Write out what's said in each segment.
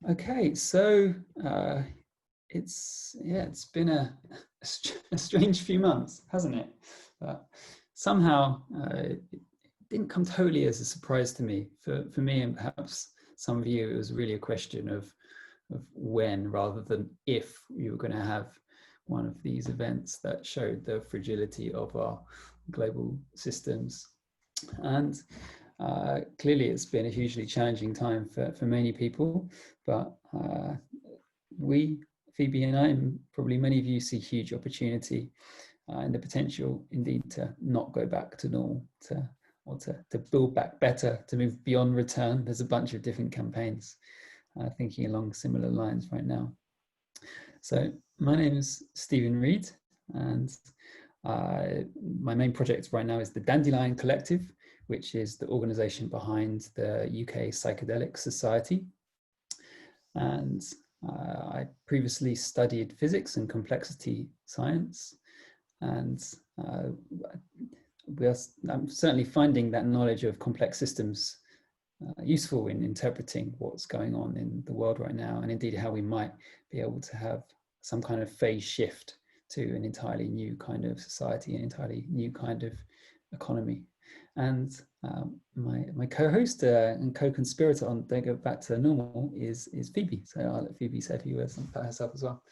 Okay, so it's been a strange few months, hasn't it? But somehow it didn't come totally as a surprise to me. For me and perhaps some of you, it was really a question of when rather than if you were going to have one of these events that showed the fragility of our global systems. And clearly it's been a hugely challenging time for many people, but we, Phoebe and I, and probably many of you, see huge opportunity and the potential indeed to not go back to normal, to build back better, to move beyond return. There's a bunch of different campaigns thinking along similar lines right now. So my name is Stephen Reid, and my main project right now is the Dandelion Collective, which is the organization behind the UK Psychedelic Society. And I previously studied physics and complexity science, and I'm certainly finding that knowledge of complex systems useful in interpreting what's going on in the world right now, and indeed how we might be able to have some kind of phase shift to an entirely new kind of society, an entirely new kind of economy. And my co-host and co-conspirator on Don't Go Back to Normal is Phoebe. So I'll let Phoebe say who is about herself as well.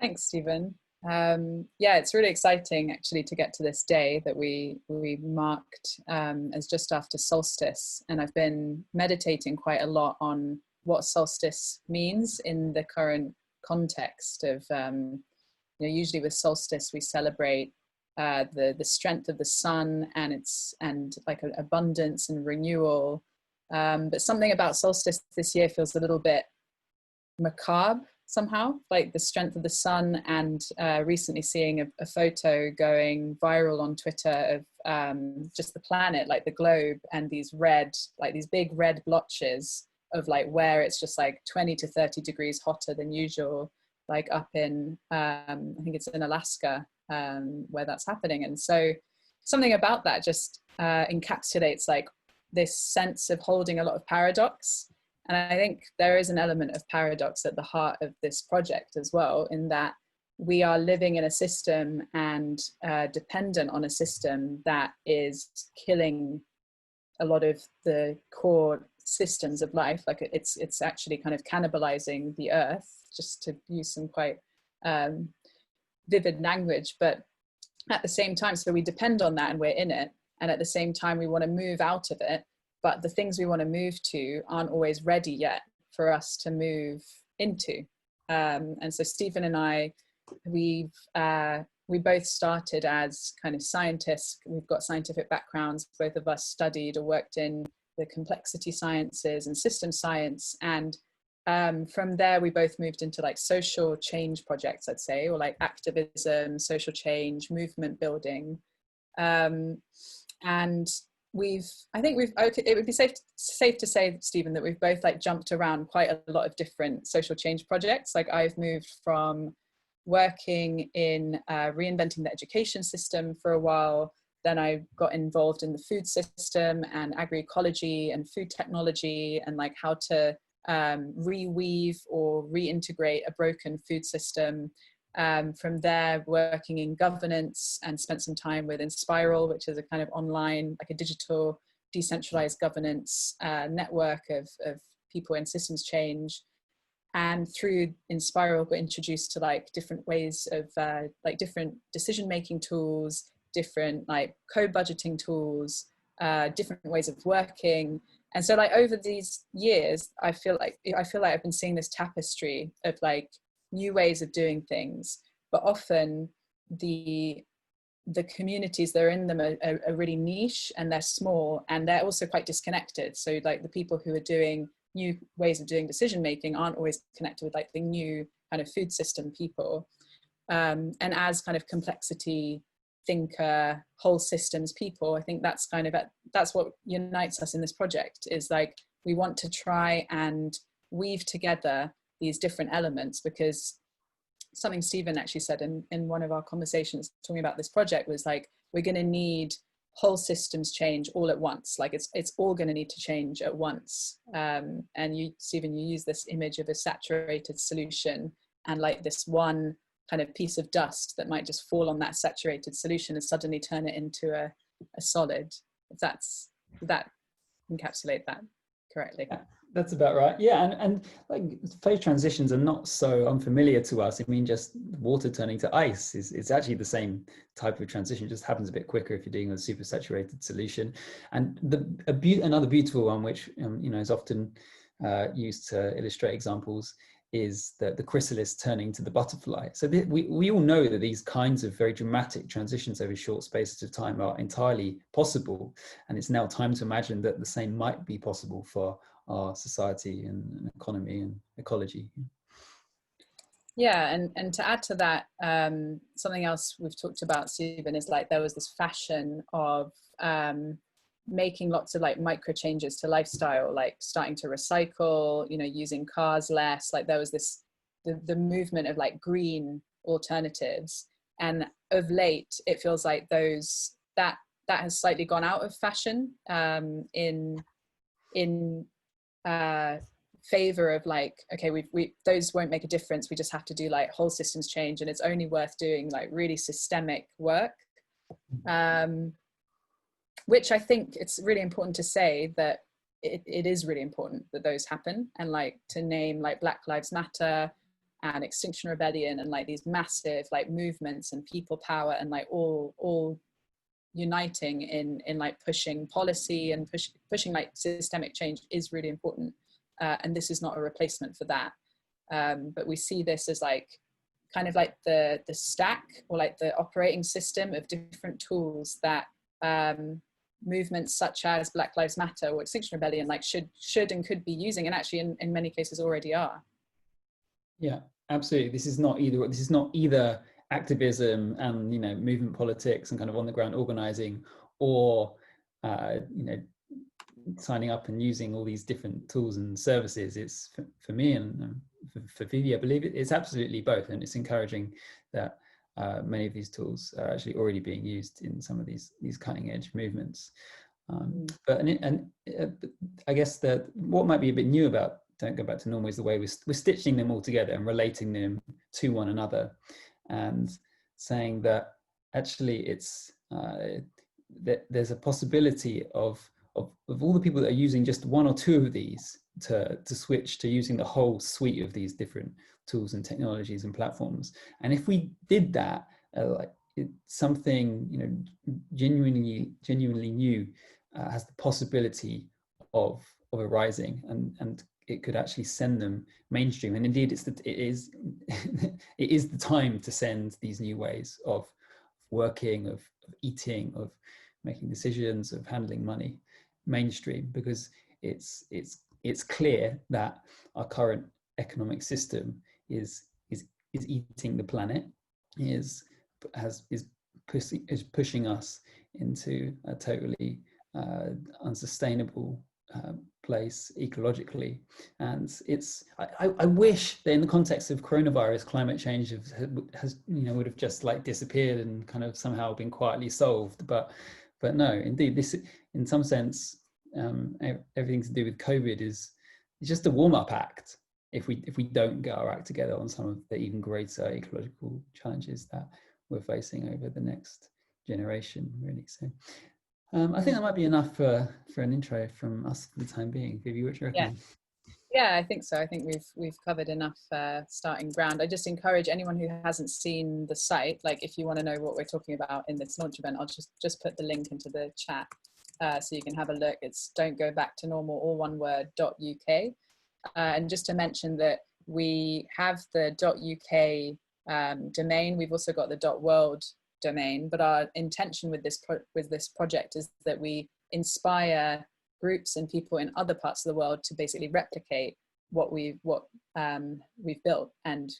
Thanks, Stephen. Yeah, it's really exciting actually to get to this day that we marked as just after solstice, and I've been meditating quite a lot on what solstice means in the current context of usually with solstice we celebrate the strength of the sun and like abundance and renewal, but something about solstice this year feels a little bit macabre somehow, like the strength of the sun, and recently seeing a photo going viral on Twitter of just the planet, like the globe, and these big red blotches of like where it's just like 20 to 30 degrees hotter than usual, like up in I think it's in Alaska, where that's happening. And so something about that just encapsulates like this sense of holding a lot of paradox. And I think there is an element of paradox at the heart of this project as well, in that we are living in a system and dependent on a system that is killing a lot of the core systems of life. Like it's actually kind of cannibalizing the earth, just to use some quite vivid language. But at the same time, so we depend on that and we're in it. And at the same time, we want to move out of it. But the things we want to move to aren't always ready yet for us to move into. And so Stephen and I, we both started as kind of scientists. We've got scientific backgrounds. Both of us studied or worked in the complexity sciences and system science. And from there, we both moved into like social change projects, I'd say, or like activism, social change, movement building. And it would be safe to say, Stephen, that we've both like jumped around quite a lot of different social change projects. Like I've moved from working in reinventing the education system for a while. Then I got involved in the food system and agroecology and food technology, and like how to reweave or reintegrate a broken food system. From there, working in governance, and spent some time with Inspiral, which is a kind of online, like a digital, decentralized governance network of people in systems change. And through Inspiral, got introduced to like different ways of like different decision-making tools, different like co-budgeting tools, different ways of working. And so like over these years, I feel like I've been seeing this tapestry of like new ways of doing things, but often the communities that are in them are really niche, and they're small, and they're also quite disconnected. So like the people who are doing new ways of doing decision making aren't always connected with like the new kind of food system people. And as kind of complexity thinker, whole systems people, I think that's kind of that's what unites us in this project, is like we want to try and weave together these different elements, because something Stephen actually said in one of our conversations talking about this project was like, we're going to need whole systems change all at once. Like it's all going to need to change at once. And you, Stephen, you use this image of a saturated solution, and like this one kind of piece of dust that might just fall on that saturated solution and suddenly turn it into a solid. If did that encapsulate that correctly? Yeah, that's about right. Yeah, and like phase transitions are not so unfamiliar to us. I mean, just water turning to ice is actually the same type of transition. It just happens a bit quicker if you're dealing with a super saturated solution. And another beautiful one, which is often used to illustrate examples, is the chrysalis turning to the butterfly. So we all know that these kinds of very dramatic transitions over short spaces of time are entirely possible. And it's now time to imagine that the same might be possible for our society and economy and ecology. Yeah, and to add to that, something else we've talked about, Stephen, is like there was this fashion of making lots of like micro changes to lifestyle, like starting to recycle, using cars less. Like there was the movement of like green alternatives, and of late it feels like that has slightly gone out of fashion in favor of like, okay, we those won't make a difference, we just have to do like whole systems change, and it's only worth doing like really systemic work. Which I think it's really important to say that it is really important that those happen, and like to name like Black Lives Matter and Extinction Rebellion and like these massive like movements and people power and like all uniting in like pushing policy and pushing like systemic change is really important. And this is not a replacement for that. But we see this as like kind of like the stack or like the operating system of different tools that movements such as Black Lives Matter or Extinction Rebellion like should and could be using, and actually in many cases already are. Yeah, absolutely. This is not either activism and movement politics and kind of on the ground organizing, or signing up and using all these different tools and services. It's for me and for Phoebe, I believe it's absolutely both, and it's encouraging that many of these tools are actually already being used in some of these cutting edge movements. But I guess that what might be a bit new about Don't Go Back to Normal is the way we're stitching them all together and relating them to one another, and saying that actually it's that there's a possibility of all the people that are using just one or two of these to switch to using the whole suite of these different tools and technologies and platforms. And if we did that, something genuinely new has the possibility of arising, and it could actually send them mainstream. And indeed, it is the time to send these new ways of working, of eating, of making decisions, of handling money mainstream, because it's clear that our current economic system is eating the planet, is pushing us into a totally unsustainable place ecologically. And I wish that in the context of coronavirus, climate change would have just like disappeared and kind of somehow been quietly solved, but no, indeed, this in some sense, everything to do with COVID is just a warm-up act if we don't get our act together on some of the even greater ecological challenges that we're facing over the next generation, really. So I think that might be enough for an intro from us for the time being. Phoebe, what do you reckon? Yeah, I think so. I think we've covered enough starting ground. I just encourage anyone who hasn't seen the site, like if you want to know what we're talking about in this launch event, I'll just put the link into the chat so you can have a look. It's Don't Go Back to Normal, all one word, .uk. And just to mention that we have the .uk domain. We've also got the .world domain, but our intention with this project is that we inspire groups and people in other parts of the world to basically replicate what we've built and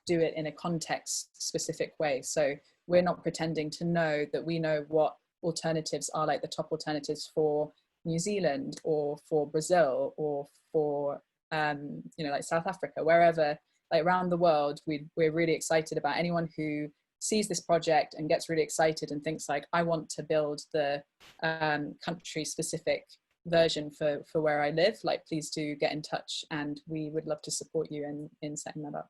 do it in a context specific way. So we're not pretending to know that we know what alternatives are like the top alternatives for New Zealand or for Brazil or for like South Africa, wherever, like around the world. We're really excited about anyone who sees this project and gets really excited and thinks like, I want to build the country specific version for where I live, like please do get in touch and we would love to support you in setting that up.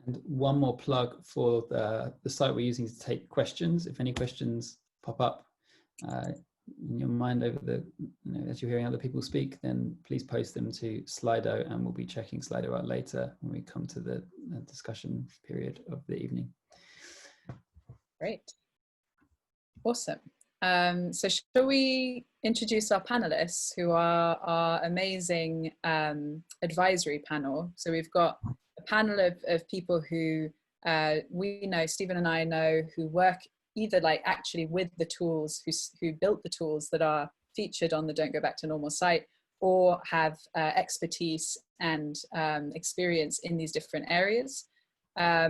And one more plug for the site we're using to take questions. If any questions pop up in your mind over as you're hearing other people speak, then please post them to Slido, and we'll be checking Slido out later when we come to the discussion period of the evening. Great. Awesome. So shall we introduce our panelists, who are our amazing advisory panel? So we've got a panel of people who we know, Stephen and I know, who work either like actually with the tools, who built the tools that are featured on the Don't Go Back to Normal site, or have expertise and experience in these different areas. I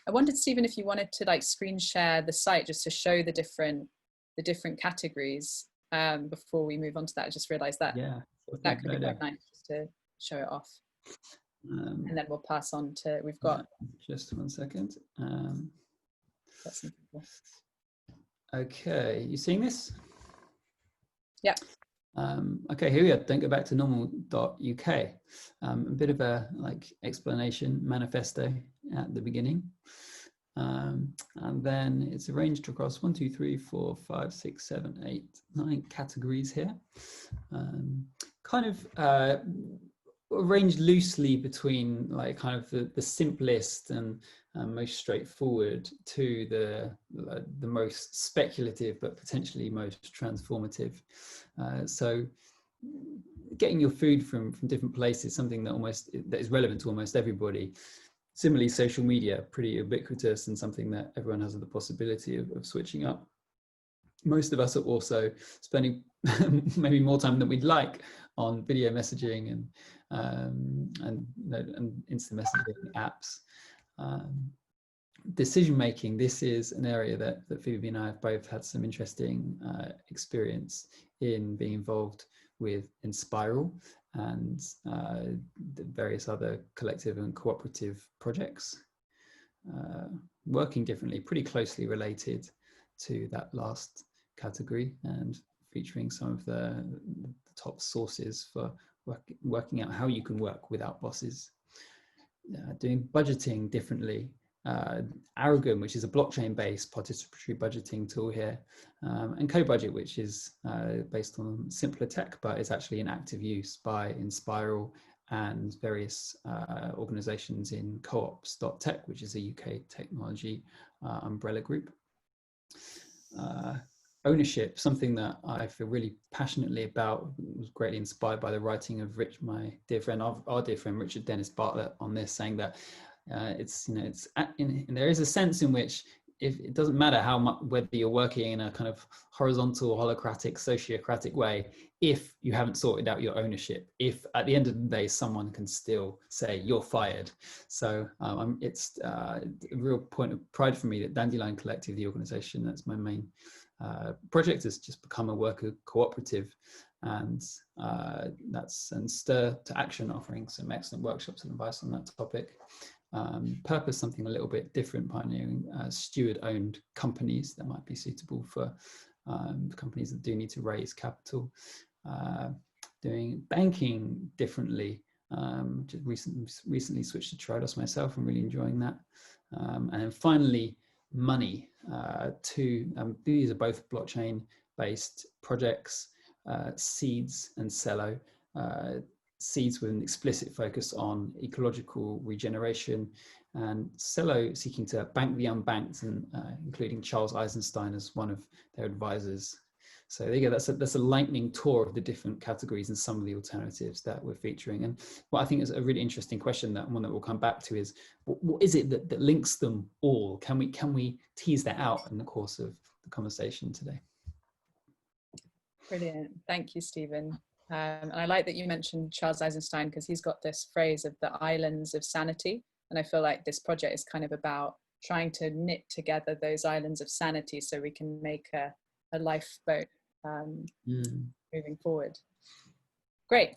wondered, Stephen, if you wanted to like screen share the site just to show the different categories before we move on to that. I just realized that that could be quite nice just to show it off. And then we'll pass on to, we've got just 1 second. got some people. Okay, you seeing this? Yeah. Okay, here we are. Don't go back to normal.uk. A bit of a explanation manifesto at the beginning. And then it's arranged across 1, 2, 3, 4, 5, 6, 7, 8, 9 categories here. Kind of arranged loosely between kind of the simplest and most straightforward to the most speculative but potentially most transformative. So getting your food from different places, something that is relevant to almost everybody. Similarly, social media, pretty ubiquitous and something that everyone has the possibility of switching up. Most of us are also spending maybe more time than we'd like on video messaging and instant messaging apps. Decision making, this is an area that Phoebe and I have both had some interesting experience in being involved with in Spiral and the various other collective and cooperative projects, working differently, pretty closely related to that last category and featuring some of the top sources for working out how you can work without bosses, doing budgeting differently. Aragon, which is a blockchain-based participatory budgeting tool here, and Co-Budget, which is based on simpler tech, but is actually in active use by Inspiral and various organizations in coops.tech, which is a UK technology umbrella group. Ownership, something that I feel really passionately about, was greatly inspired by the writing of my dear friend, our dear friend Richard Dennis Bartlett on this, saying that there is a sense in which if it doesn't matter how much, whether you're working in a kind of horizontal, holocratic, sociocratic way, if you haven't sorted out your ownership, if at the end of the day someone can still say you're fired. So it's a real point of pride for me that Dandelion Collective, the organization that's my main project, has just become a worker cooperative, and Stir to Action, offering some excellent workshops and advice on that topic. Purpose, something a little bit different, pioneering steward-owned companies that might be suitable for companies that do need to raise capital. Doing banking differently. Just recently switched to Tridos myself. I'm really enjoying that. And then finally, money. These are both blockchain-based projects. Seeds and Cello. Seeds with an explicit focus on ecological regeneration, and Cello seeking to bank the unbanked, and including Charles Eisenstein as one of their advisors. So there you go. That's a lightning tour of the different categories and some of the alternatives that we're featuring. And what I think is a really interesting question, that one that we'll come back to, is what is it that links them all? Can we tease that out in the course of the conversation today? Brilliant. Thank you, Stephen. And I like that you mentioned Charles Eisenstein, because he's got this phrase of the islands of sanity. And I feel like this project is kind of about trying to knit together those islands of sanity so we can make a lifeboat moving forward. Great.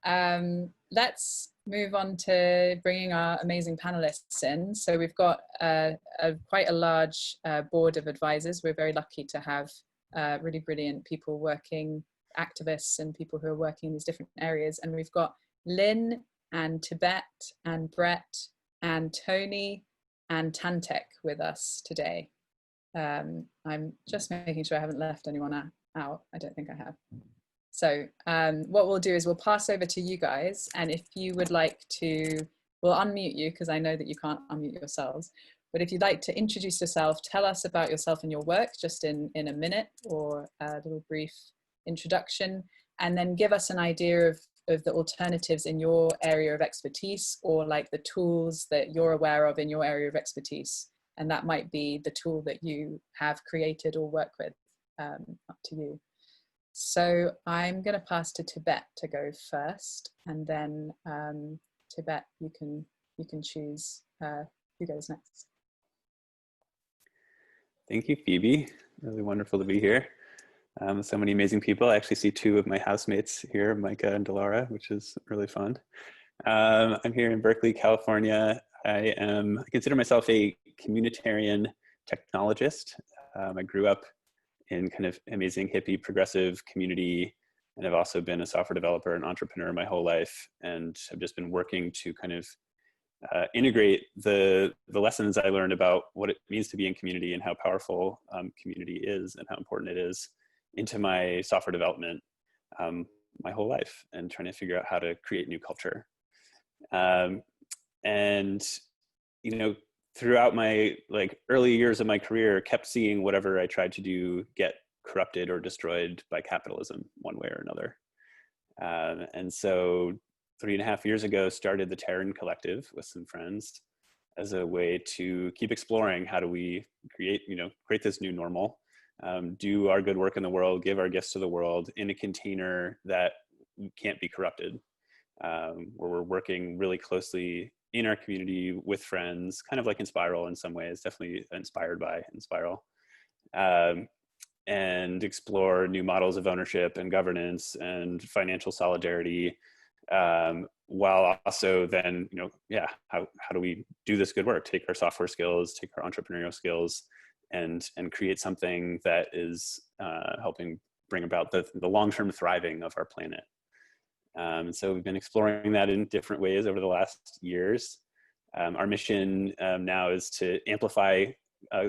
let's move on to bringing our amazing panelists in. So we've got quite a large board of advisors. We're very lucky to have really brilliant people working, activists and people who are working in these different areas. And we've got Lynn and Tibet and Brett and Tony and Tantek with us today. I'm just making sure I haven't left anyone out. I don't think I have. So what we'll do is we'll pass over to you guys. And if you would like to, we'll unmute you because I know that you can't unmute yourselves. But if you'd like to introduce yourself, tell us about yourself and your work just in a minute or a little brief introduction, and then give us an idea of the alternatives in your area of expertise, or like the tools that you're aware of in your area of expertise. And that might be the tool that you have created or work with, up to you. So I'm going to pass to Tibet to go first, and then Tibet, you can choose who goes next. Thank you, Phoebe. Really wonderful to be here. So many amazing people. I actually see two of my housemates here, Micah and Delara, which is really fun. I'm here in Berkeley, California. I consider myself a communitarian technologist. I grew up in kind of amazing hippie progressive community, and I've also been a software developer and entrepreneur my whole life, and have just been working to kind of integrate the lessons I learned about what it means to be in community and how powerful community is and how important it is into my software development my whole life, and trying to figure out how to create new culture. And you know, throughout my early years of my career, kept seeing whatever I tried to do get corrupted or destroyed by capitalism one way or another. And so 3.5 years ago, started the Dandelion Collective with some friends as a way to keep exploring how do we create this new normal, do our good work in the world, give our gifts to the world in a container that can't be corrupted, where we're working really closely in our community with friends, kind of like Inspiral in some ways, definitely inspired by Inspiral, and explore new models of ownership and governance and financial solidarity, while also then, how do we do this good work, take our software skills, take our entrepreneurial skills, and create something that is helping bring about the long-term thriving of our planet. So we've been exploring that in different ways over the last years. Our mission now is to amplify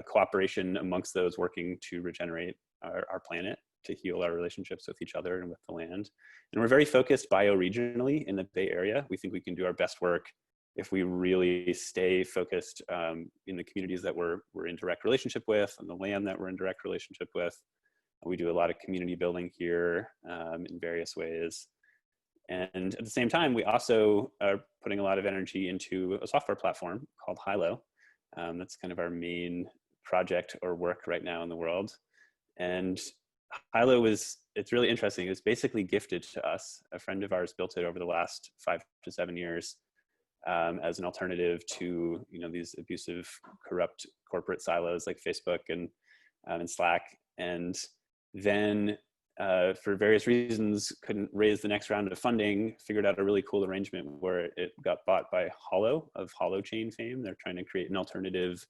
cooperation amongst those working to regenerate our planet, to heal our relationships with each other and with the land. And we're very focused bioregionally in the Bay Area. We think we can do our best work if we really stay focused in the communities that we're in direct relationship with, and the land that we're in direct relationship with. We do a lot of community building here in various ways. And at the same time, we also are putting a lot of energy into a software platform called Hilo. That's kind of our main project or work right now in the world. And Hilo it's really interesting. It was basically gifted to us. A friend of ours built it over the last 5 to 7 years as an alternative to these abusive, corrupt corporate silos like Facebook and Slack. And then for various reasons, couldn't raise the next round of funding, figured out a really cool arrangement where it got bought by Holo of Holochain fame. They're trying to create an alternative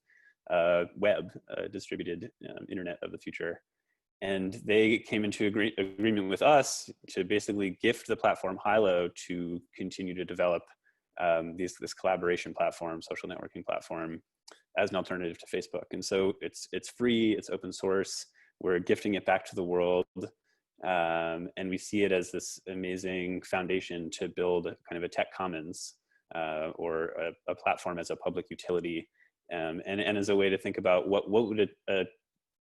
web, distributed internet of the future. And they came into agreement with us to basically gift the platform Hilo to continue to develop this collaboration platform, social networking platform, as an alternative to Facebook. And so it's free, it's open source. We're gifting it back to the world. And we see it as this amazing foundation to build kind of a tech commons or a platform as a public utility, and as a way to think about what would a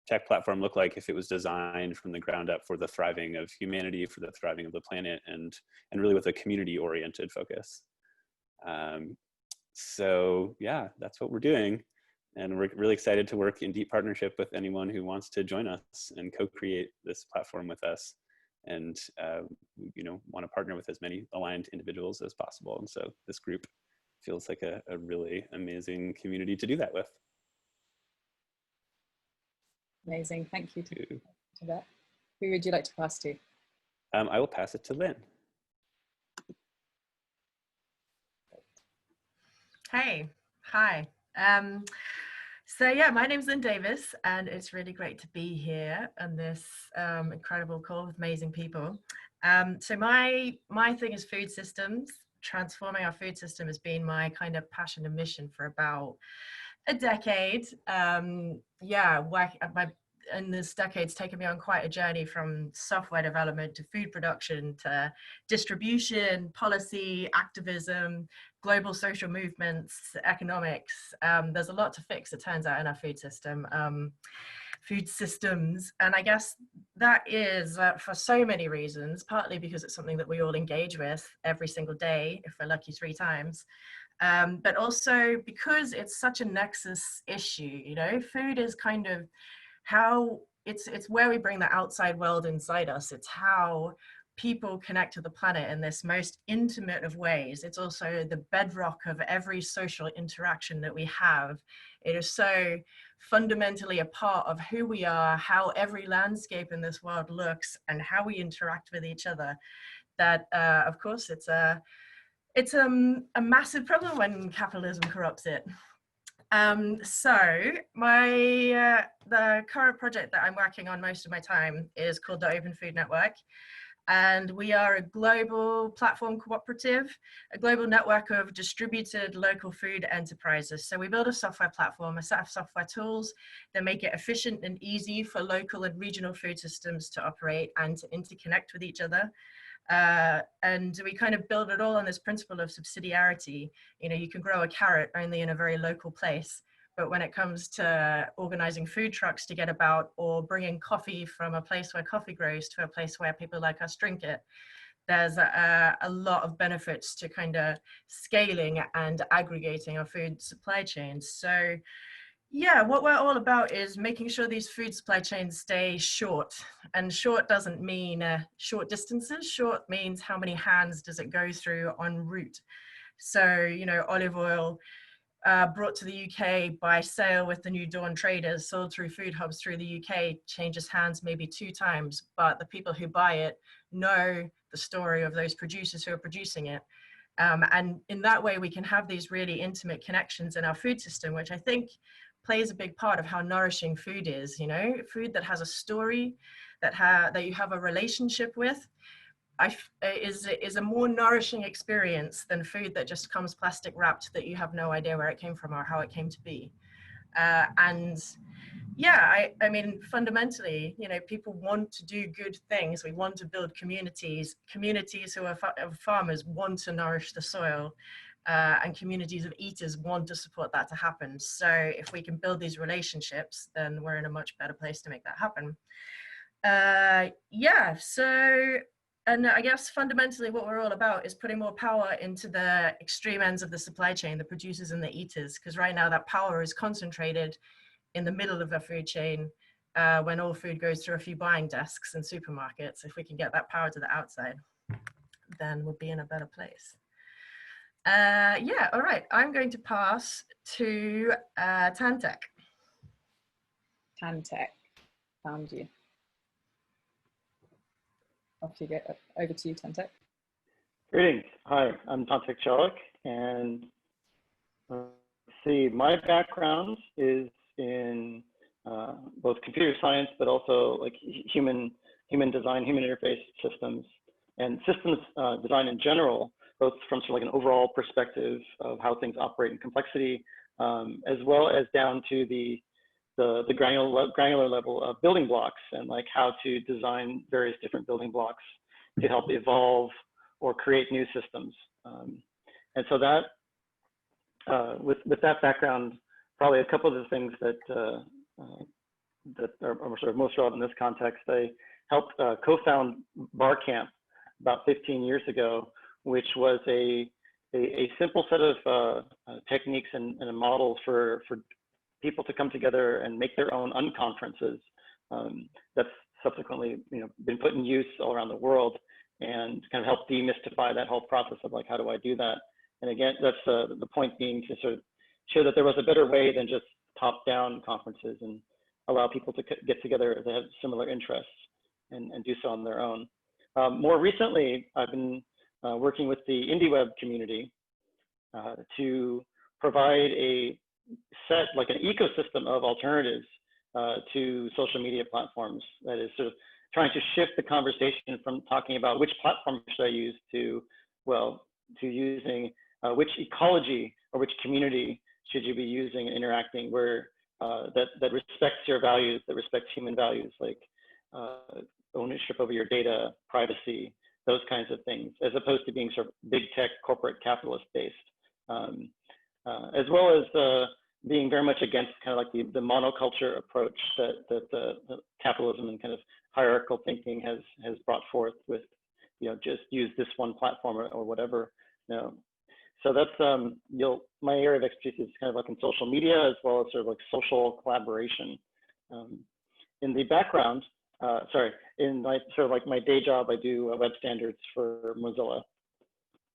tech platform look like if it was designed from the ground up for the thriving of humanity, for the thriving of the planet, and really with a community-oriented focus. So yeah, that's what we're doing. And we're really excited to work in deep partnership with anyone who wants to join us and co-create this platform with us, and want to partner with as many aligned individuals as possible. And so this group feels like a really amazing community to do that with. Amazing, thank you to that. Who would you like to pass to? I will pass it to Lynn. Hey, hi. So yeah, my name's Lynn Davis, and it's really great to be here on this incredible call with amazing people. So my thing is food systems. Transforming our food system has been my kind of passion and mission for about a decade. In this decade's taken me on quite a journey from software development to food production to distribution, policy, activism, global social movements, economics. There's a lot to fix, it turns out, in our food system. Food systems, and I guess that is for so many reasons, partly because it's something that we all engage with every single day, if we're lucky 3 times, but also because it's such a nexus issue. You know, food is kind of how it's where we bring the outside world inside us. It's how people connect to the planet in this most intimate of ways. It's also the bedrock of every social interaction that we have. It is so fundamentally a part of who we are, how every landscape in this world looks, and how we interact with each other, that of course it's a massive problem when capitalism corrupts it. So the current project that I'm working on most of my time is called the Open Food Network. And we are a global platform cooperative, a global network of distributed local food enterprises. So we build a software platform, a set of software tools that make it efficient and easy for local and regional food systems to operate and to interconnect with each other. And we kind of build it all on this principle of subsidiarity. You know, you can grow a carrot only in a very local place, but when it comes to organizing food trucks to get about, or bringing coffee from a place where coffee grows to a place where people like us drink it, there's a lot of benefits to kind of scaling and aggregating our food supply chains. So yeah, what we're all about is making sure these food supply chains stay short. And short doesn't mean short distances. Short means how many hands does it go through en route. So, you know, olive oil brought to the UK by sale with the New Dawn traders, sold through food hubs through the UK, changes hands maybe 2 times, but the people who buy it know the story of those producers who are producing it. And in that way, we can have these really intimate connections in our food system, which I think plays a big part of how nourishing food is. You know, food that has a story, that you have a relationship with, is a more nourishing experience than food that just comes plastic wrapped, that you have no idea where it came from or how it came to be. And yeah, I mean, fundamentally, you know, people want to do good things. We want to build communities. Communities who are farmers want to nourish the soil, and communities of eaters want to support that to happen. So if we can build these relationships, then we're in a much better place to make that happen. Yeah, so, and I guess fundamentally what we're all about is putting more power into the extreme ends of the supply chain, the producers and the eaters, because right now that power is concentrated in the middle of the food chain, when all food goes through a few buying desks and supermarkets. If we can get that power to the outside, then we'll be in a better place. Yeah, all right, I'm going to pass to Tantek. Tantek, found you. Off you go. Over to you, Tantek. Greetings. Hi, I'm Tantek Cilek, and let's see, my background is in both computer science, but also like human design, human interface systems, and systems design in general, both from sort of like an overall perspective of how things operate in complexity, as well as down to the granular level of building blocks, and like how to design various different building blocks to help evolve or create new systems. And so that, with that background, probably a couple of the things that are sort of most relevant in this context, I helped co-found Barcamp about 15 years ago, which was a simple set of techniques and models for people to come together and make their own unconferences. That's subsequently, you know, been put in use all around the world, and kind of help demystify that whole process of like, how do I do that? And again, that's the point being to sort of show that there was a better way than just top-down conferences, and allow people to get together that have similar interests and do so on their own. More recently, I've been working with the IndieWeb community to provide a set, like an ecosystem of alternatives to social media platforms that is sort of trying to shift the conversation from talking about which platform should I use to, well, to using which ecology or which community should you be using and interacting where that respects your values, that respects human values like ownership over your data, privacy, those kinds of things, as opposed to being sort of big tech, corporate, capitalist based, as well as being very much against kind of like the monoculture approach that the capitalism and kind of hierarchical thinking has brought forth with, you know, just use this one platform or whatever. You know. So that's my area of expertise is kind of like in social media as well as sort of like social collaboration. In the background, in my sort of like my day job, I do web standards for Mozilla,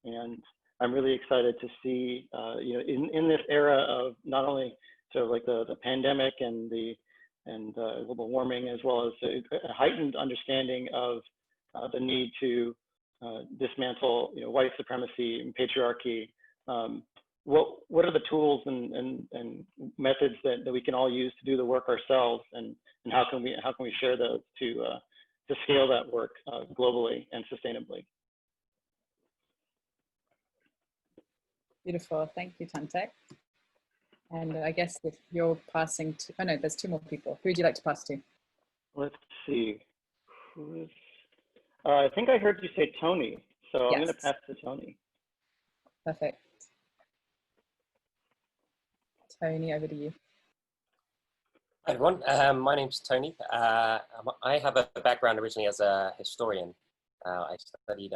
and I'm really excited to see, you know, in this era of not only sort of like the pandemic and global warming, as well as a heightened understanding of the need to dismantle, you know, white supremacy and patriarchy. What are the tools and methods that we can all use to do the work ourselves, and how can we share those to scale that work globally and sustainably? Beautiful, thank you, Tantek. And I guess if you're passing to, oh no, there's two more people. Who would you like to pass to? Let's see. I think I heard you say Tony, so yes. I'm going to pass to Tony. Perfect. Tony, over to you. Hi everyone, my name's Tony. I have a background originally as a historian. I studied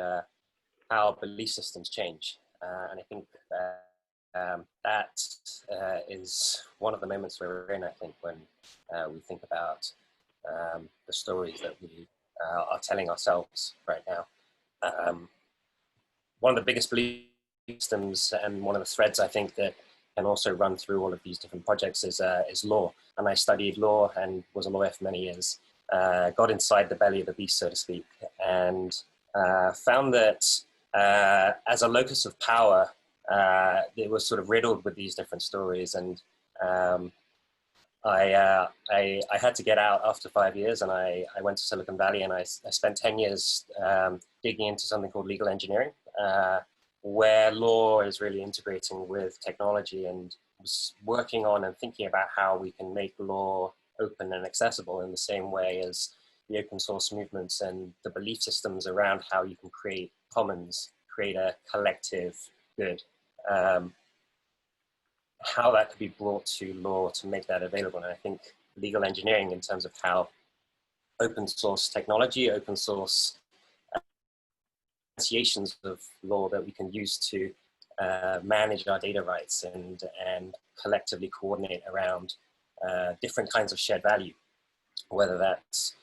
how belief systems change, and I think that is one of the moments where we're in, I think, when we think about the stories that we are telling ourselves right now. One of the biggest belief systems and one of the threads I think that can also run through all of these different projects is law. And I studied law and was a lawyer for many years, got inside the belly of the beast, so to speak, and found that as a locus of power, it was sort of riddled with these different stories. And I had to get out after 5 years, and I went to Silicon Valley, and I spent 10 years digging into something called legal engineering, where law is really integrating with technology, and was working on and thinking about how we can make law open and accessible in the same way as the open source movements and the belief systems around how you can create commons, create a collective good. How that could be brought to law to make that available. And I think legal engineering, in terms of how open source technology, open source associations of law that we can use to manage our data rights and collectively coordinate around different kinds of shared value, whether that's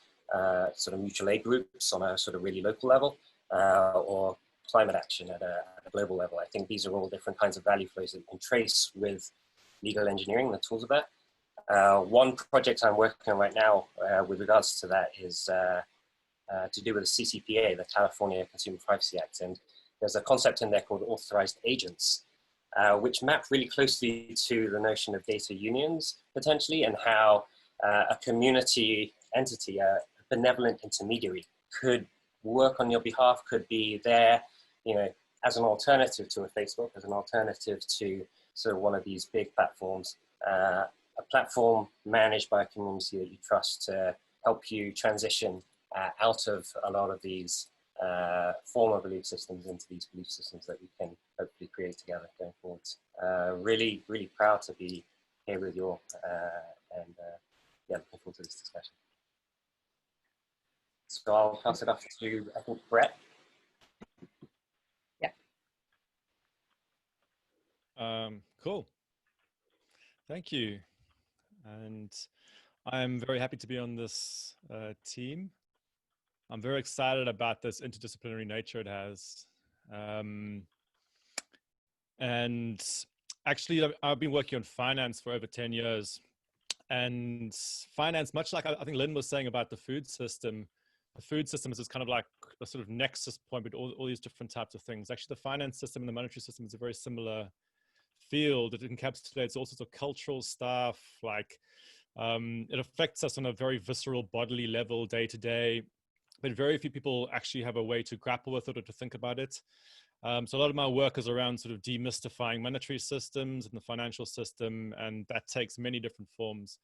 sort of mutual aid groups on a sort of really local level or climate action at a global level. I think these are all different kinds of value flows that you can trace with legal engineering, the tools of that. One project I'm working on right now with regards to that is to do with the CCPA, the California Consumer Privacy Act. And there's a concept in there called authorized agents, which map really closely to the notion of data unions, potentially, and how a community entity, a benevolent intermediary, could work on your behalf, could be there, you know, as an alternative to a Facebook, as an alternative to sort of one of these big platforms, a platform managed by a community that you trust to help you transition out of a lot of these former belief systems into these belief systems that we can hopefully create together going forwards. Really, really proud to be here with you all, and yeah, looking forward to this discussion. So I'll pass it off to, I think, Brett. Yeah. Cool. Thank you. And I'm very happy to be on this team. I'm very excited about this interdisciplinary nature it has. And actually, I've been working on finance for over 10 years. And finance, much like I think Lynn was saying about the food system is just kind of like a sort of nexus point with all these different types of things. Actually, the finance system and the monetary system is a very similar field. It encapsulates all sorts of cultural stuff, like it affects us on a very visceral bodily level day to day, but very few people actually have a way to grapple with it or to think about it. So a lot of my work is around sort of demystifying monetary systems and the financial system, and that takes many different forms.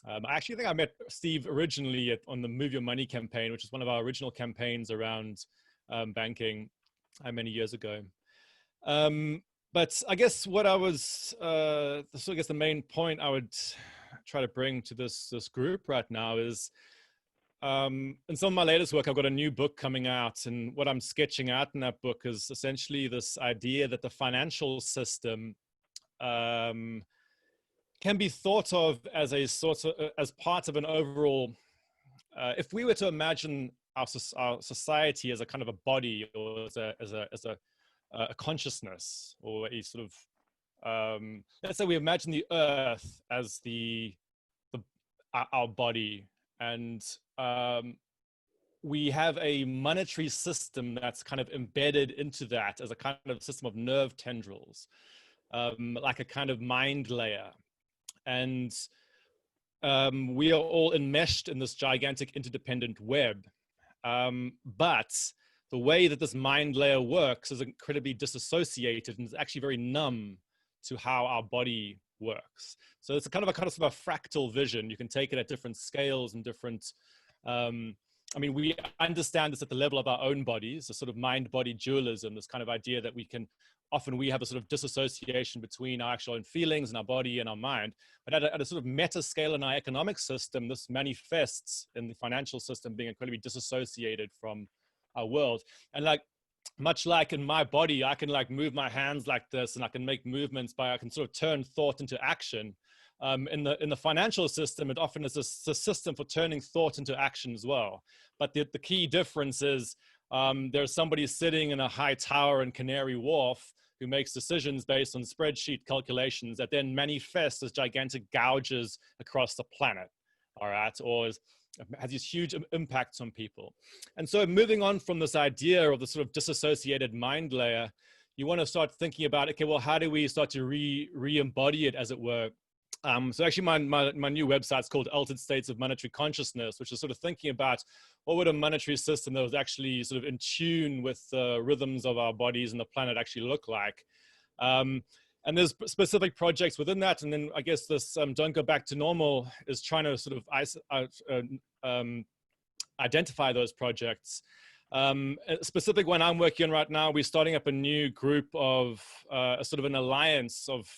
I actually think I met Steve originally on the Move Your Money campaign, which is one of our original campaigns around banking many years ago. But I guess what I was, so I guess the main point I would try to bring to this group right now is, in some of my latest work, I've got a new book coming out, and what I'm sketching out in that book is essentially this idea that the financial system can be thought of as a sort of, as part of an overall, if we were to imagine our society as a kind of a body, or as a consciousness, or a sort of, let's say we imagine the earth as our body, and we have a monetary system that's kind of embedded into that as a kind of system of nerve tendrils, like a kind of mind layer. And we are all enmeshed in this gigantic interdependent web. But the way that this mind layer works is incredibly disassociated and is actually very numb to how our body works. So it's a kind of a fractal vision. You can take it at different scales and different, I mean, we understand this at the level of our own bodies, a sort of mind-body dualism, this kind of idea that we have a sort of disassociation between our actual own feelings and our body and our mind. But at a sort of meta scale in our economic system, this manifests in the financial system being incredibly disassociated from our world. And much like in my body, I can move my hands like this, and I can make movements I can sort of turn thought into action. In the financial system, it often is a system for turning thought into action as well. But the key difference is there's somebody sitting in a high tower in Canary Wharf who makes decisions based on spreadsheet calculations that then manifest as gigantic gouges across the planet, all right, or has these huge impacts on people. And so moving on from this idea of the sort of disassociated mind layer, you want to start thinking about, okay, well, how do we start to re-embody it, as it were? So actually my new website is called Altered States of Monetary Consciousness, which is sort of thinking about what would a monetary system that was actually sort of in tune with the rhythms of our bodies and the planet actually look like. And there's specific projects within that. And then I guess this Don't Go Back to Normal is trying to sort of identify those projects. A specific one I'm working on right now, we're starting up a new group of sort of an alliance of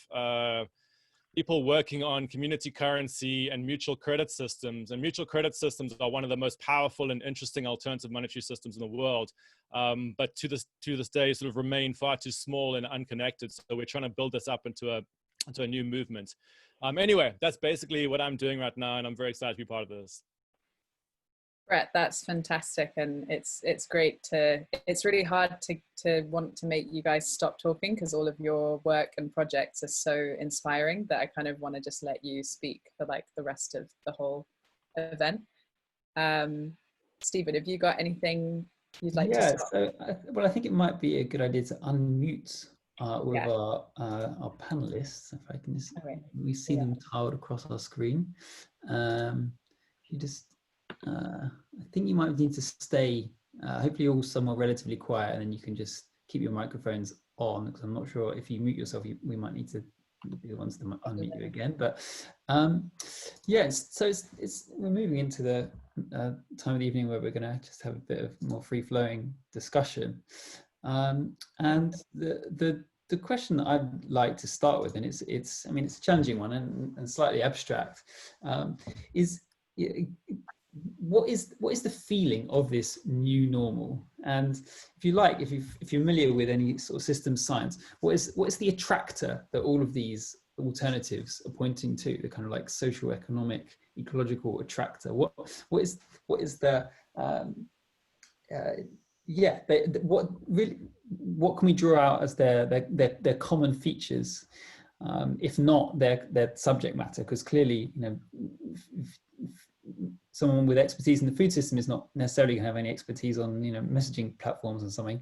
people working on community currency and mutual credit systems. And mutual credit systems are one of the most powerful and interesting alternative monetary systems in the world. But to this day sort of remain far too small and unconnected. So we're trying to build this up into a new movement. Anyway, that's basically what I'm doing right now, and I'm very excited to be part of this. Brett, that's fantastic, and it's great it's really hard to want to make you guys stop talking, because all of your work and projects are so inspiring that I kind of want to just let you speak for the rest of the whole event. Stephen, have you got anything you'd like to start? So well, I think it might be a good idea to unmute all of our panelists. If I can just, we see them tiled across our screen. You just I think you might need to stay, hopefully all somewhere relatively quiet, and then you can just keep your microphones on, because I'm not sure if you mute yourself, we might need to be the ones to unmute you again. But so we're moving into the time of the evening where we're going to just have a bit of more free-flowing discussion. And the question that I'd like to start with, and it's a challenging one and slightly abstract, is what is the feeling of this new normal? And if you like, if you're familiar with any sort of systems science, what is the attractor that all of these alternatives are pointing to? The kind of like social, economic, ecological attractor. What is the what can we draw out as their common features, if not their subject matter? Because clearly, someone with expertise in the food system is not necessarily going to have any expertise on messaging platforms and something.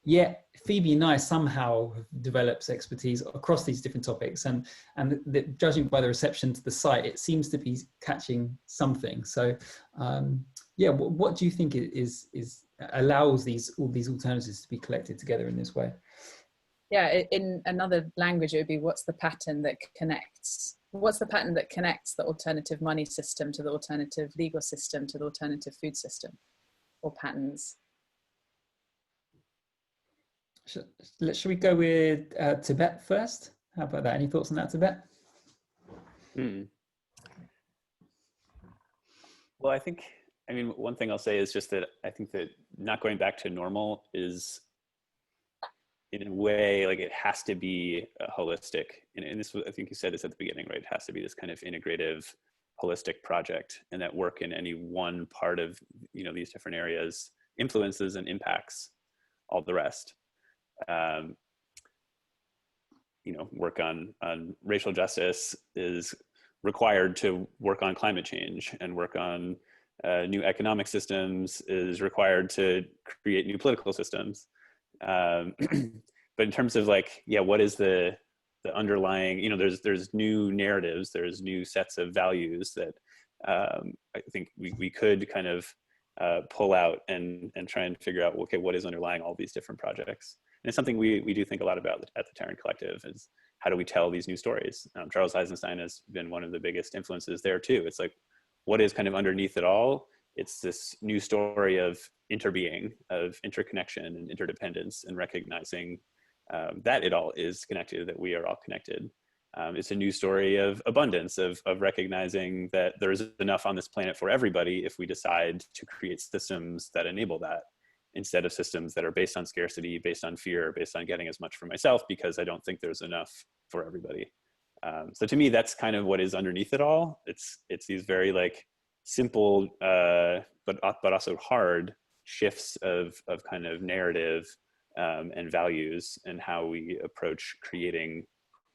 yet Phoebe and I somehow develops expertise across these different topics, and judging by the reception to the site, it seems to be catching something. So yeah, what do you think is allows all these alternatives to be collected together in this way? Yeah, in another language, it would be, what's the pattern that connects? What's the pattern that connects the alternative money system to the alternative legal system to the alternative food system, or patterns? Should we go with Tibet first? How about that? Any thoughts on that, Tibet? Well, I mean, one thing I'll say is just that I think that not going back to normal is, in a way, like, it has to be holistic. And this was, I think you said this at the beginning, right? It has to be this kind of integrative, holistic project, and that work in any one part of, you know, these different areas influences and impacts all the rest. You know, work on racial justice is required to work on climate change, and work on new economic systems is required to create new political systems. But in terms of, like, yeah, what is the underlying, you know, there's new narratives, there's new sets of values that I think we could kind of pull out and try and figure out, okay, what is underlying all these different projects. And it's something we do think a lot about at the Terran Collective, is how do we tell these new stories? Charles Eisenstein has been one of the biggest influences there too. It's like, what is kind of underneath it all? It's this new story of interbeing, of interconnection and interdependence, and recognizing that it all is connected, that we are all connected. It's a new story of abundance, of recognizing that there is enough on this planet for everybody if we decide to create systems that enable that, instead of systems that are based on scarcity, based on fear, based on getting as much for myself because I don't think there's enough for everybody. So to me, that's kind of what is underneath it all. It's these very, like, simple but also hard shifts of kind of narrative and values, and how we approach creating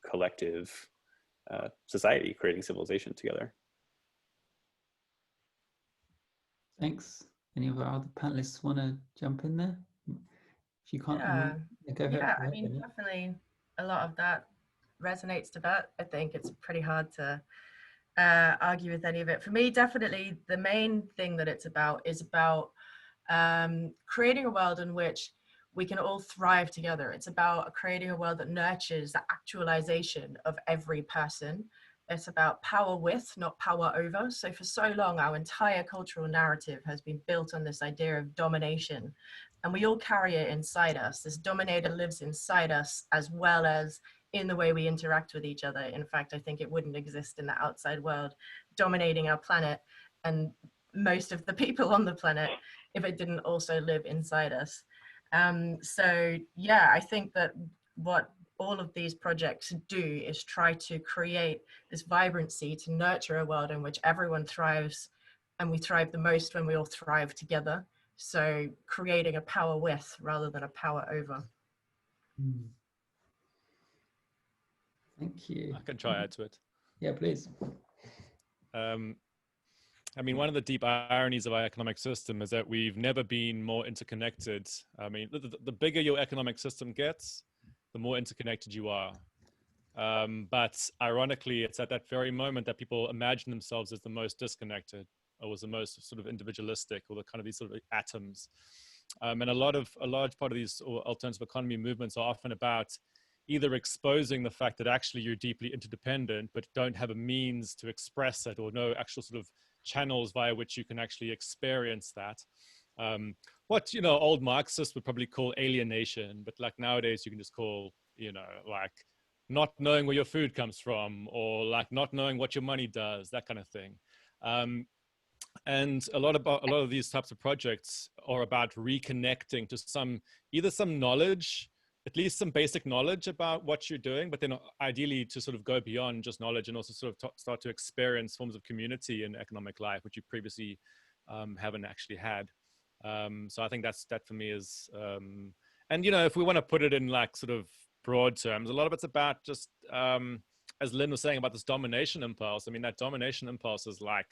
collective society, creating civilization together. Thanks. Any of our other panelists want to jump in there? If you can't, go ahead. Yeah, I mean, definitely a lot of that resonates to that. I think it's pretty hard to argue with any of it. For me, definitely the main thing that it's about is about creating a world in which we can all thrive together. It's about creating a world that nurtures the actualization of every person. It's about power with, not power over. So for so long, our entire cultural narrative has been built on this idea of domination. And we all carry it inside us. This dominator lives inside us, as well as in the way we interact with each other. In fact, I think it wouldn't exist in the outside world, dominating our planet and most of the people on the planet, if it didn't also live inside us. So yeah, I think that what all of these projects do is try to create this vibrancy to nurture a world in which everyone thrives, and we thrive the most when we all thrive together. So creating a power with rather than a power over. Thank you. I can try add to it. Yeah, please. I mean, one of the deep ironies of our economic system is that we've never been more interconnected. I mean, the bigger your economic system gets, the more interconnected you are. But ironically, it's at that very moment that people imagine themselves as the most disconnected, or as the most sort of individualistic, or the kind of these sort of atoms. And a large part of these alternative economy movements are often about either exposing the fact that actually you're deeply interdependent, but don't have a means to express it, or no actual sort of channels via which you can actually experience that. What, you know, old Marxists would probably call alienation, but like nowadays you can just call, you know, like not knowing where your food comes from, or like not knowing what your money does, that kind of thing. And a lot of these types of projects are about reconnecting to either some knowledge, at least some basic knowledge about what you're doing, but then ideally to sort of go beyond just knowledge, and also sort of start to experience forms of community in economic life, which you previously haven't actually had. So I think that for me is, and, you know, if we want to put it in like sort of broad terms, a lot of it's about just, as Lynn was saying about this domination impulse. I mean, that domination impulse is like,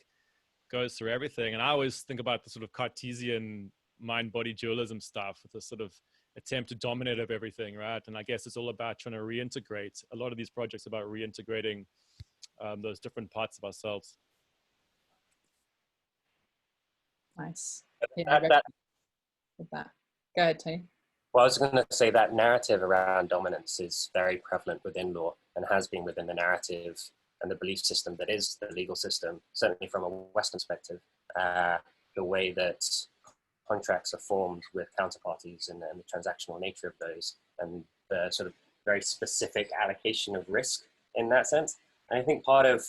goes through everything. And I always think about the sort of Cartesian mind-body dualism stuff, with the sort of attempt to dominate of everything, right? And I guess it's all about trying to reintegrate. A lot of these projects are about reintegrating those different parts of ourselves. Nice. Yeah, with that. Go ahead, Tony. Well, I was going to say that narrative around dominance is very prevalent within law and has been within the narrative and the belief system that is the legal system, certainly from a Western perspective. The way that contracts are formed with counterparties and the transactional nature of those, and the sort of very specific allocation of risk in that sense. And I think part of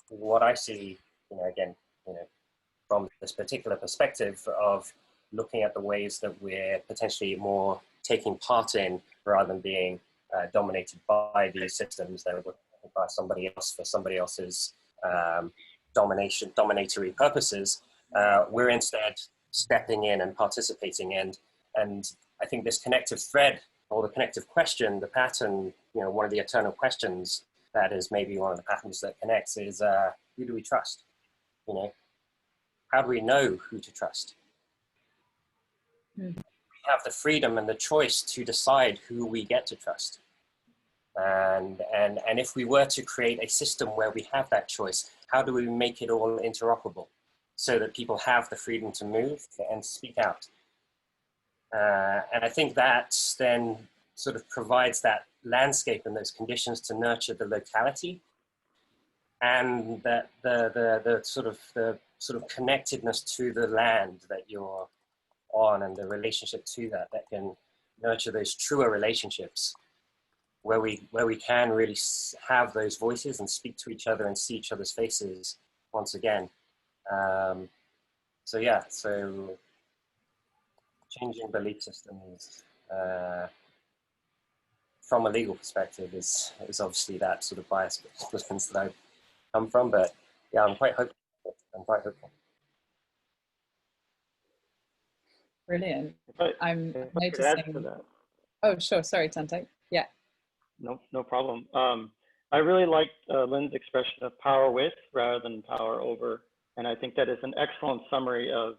what I see, again, from this particular perspective of looking at the ways that we're potentially more taking part in rather than being dominated by these systems that are by somebody else for somebody else's dominatory purposes, we're instead stepping in and participating in. And I think this connective thread, or the connective question, the pattern, one of the eternal questions that is maybe one of the patterns that connects is, who do we trust? How do we know who to trust? We have the freedom and the choice to decide who we get to trust. And if we were to create a system where we have that choice, how do we make it all interoperable so that people have the freedom to move and speak out? And I think that then sort of provides that landscape and those conditions to nurture the locality and that the sort of connectedness to the land that you're on and the relationship to that can nurture those truer relationships where we can really have those voices and speak to each other and see each other's faces once again. So changing belief systems from a legal perspective is obviously that sort of bias that I come from, but yeah, I'm quite hopeful. Brilliant. I'm I could add to that. Oh, sure. Sorry, Tantek. Yeah. No problem. I really liked Lynn's expression of power with rather than power over, and I think that is an excellent summary of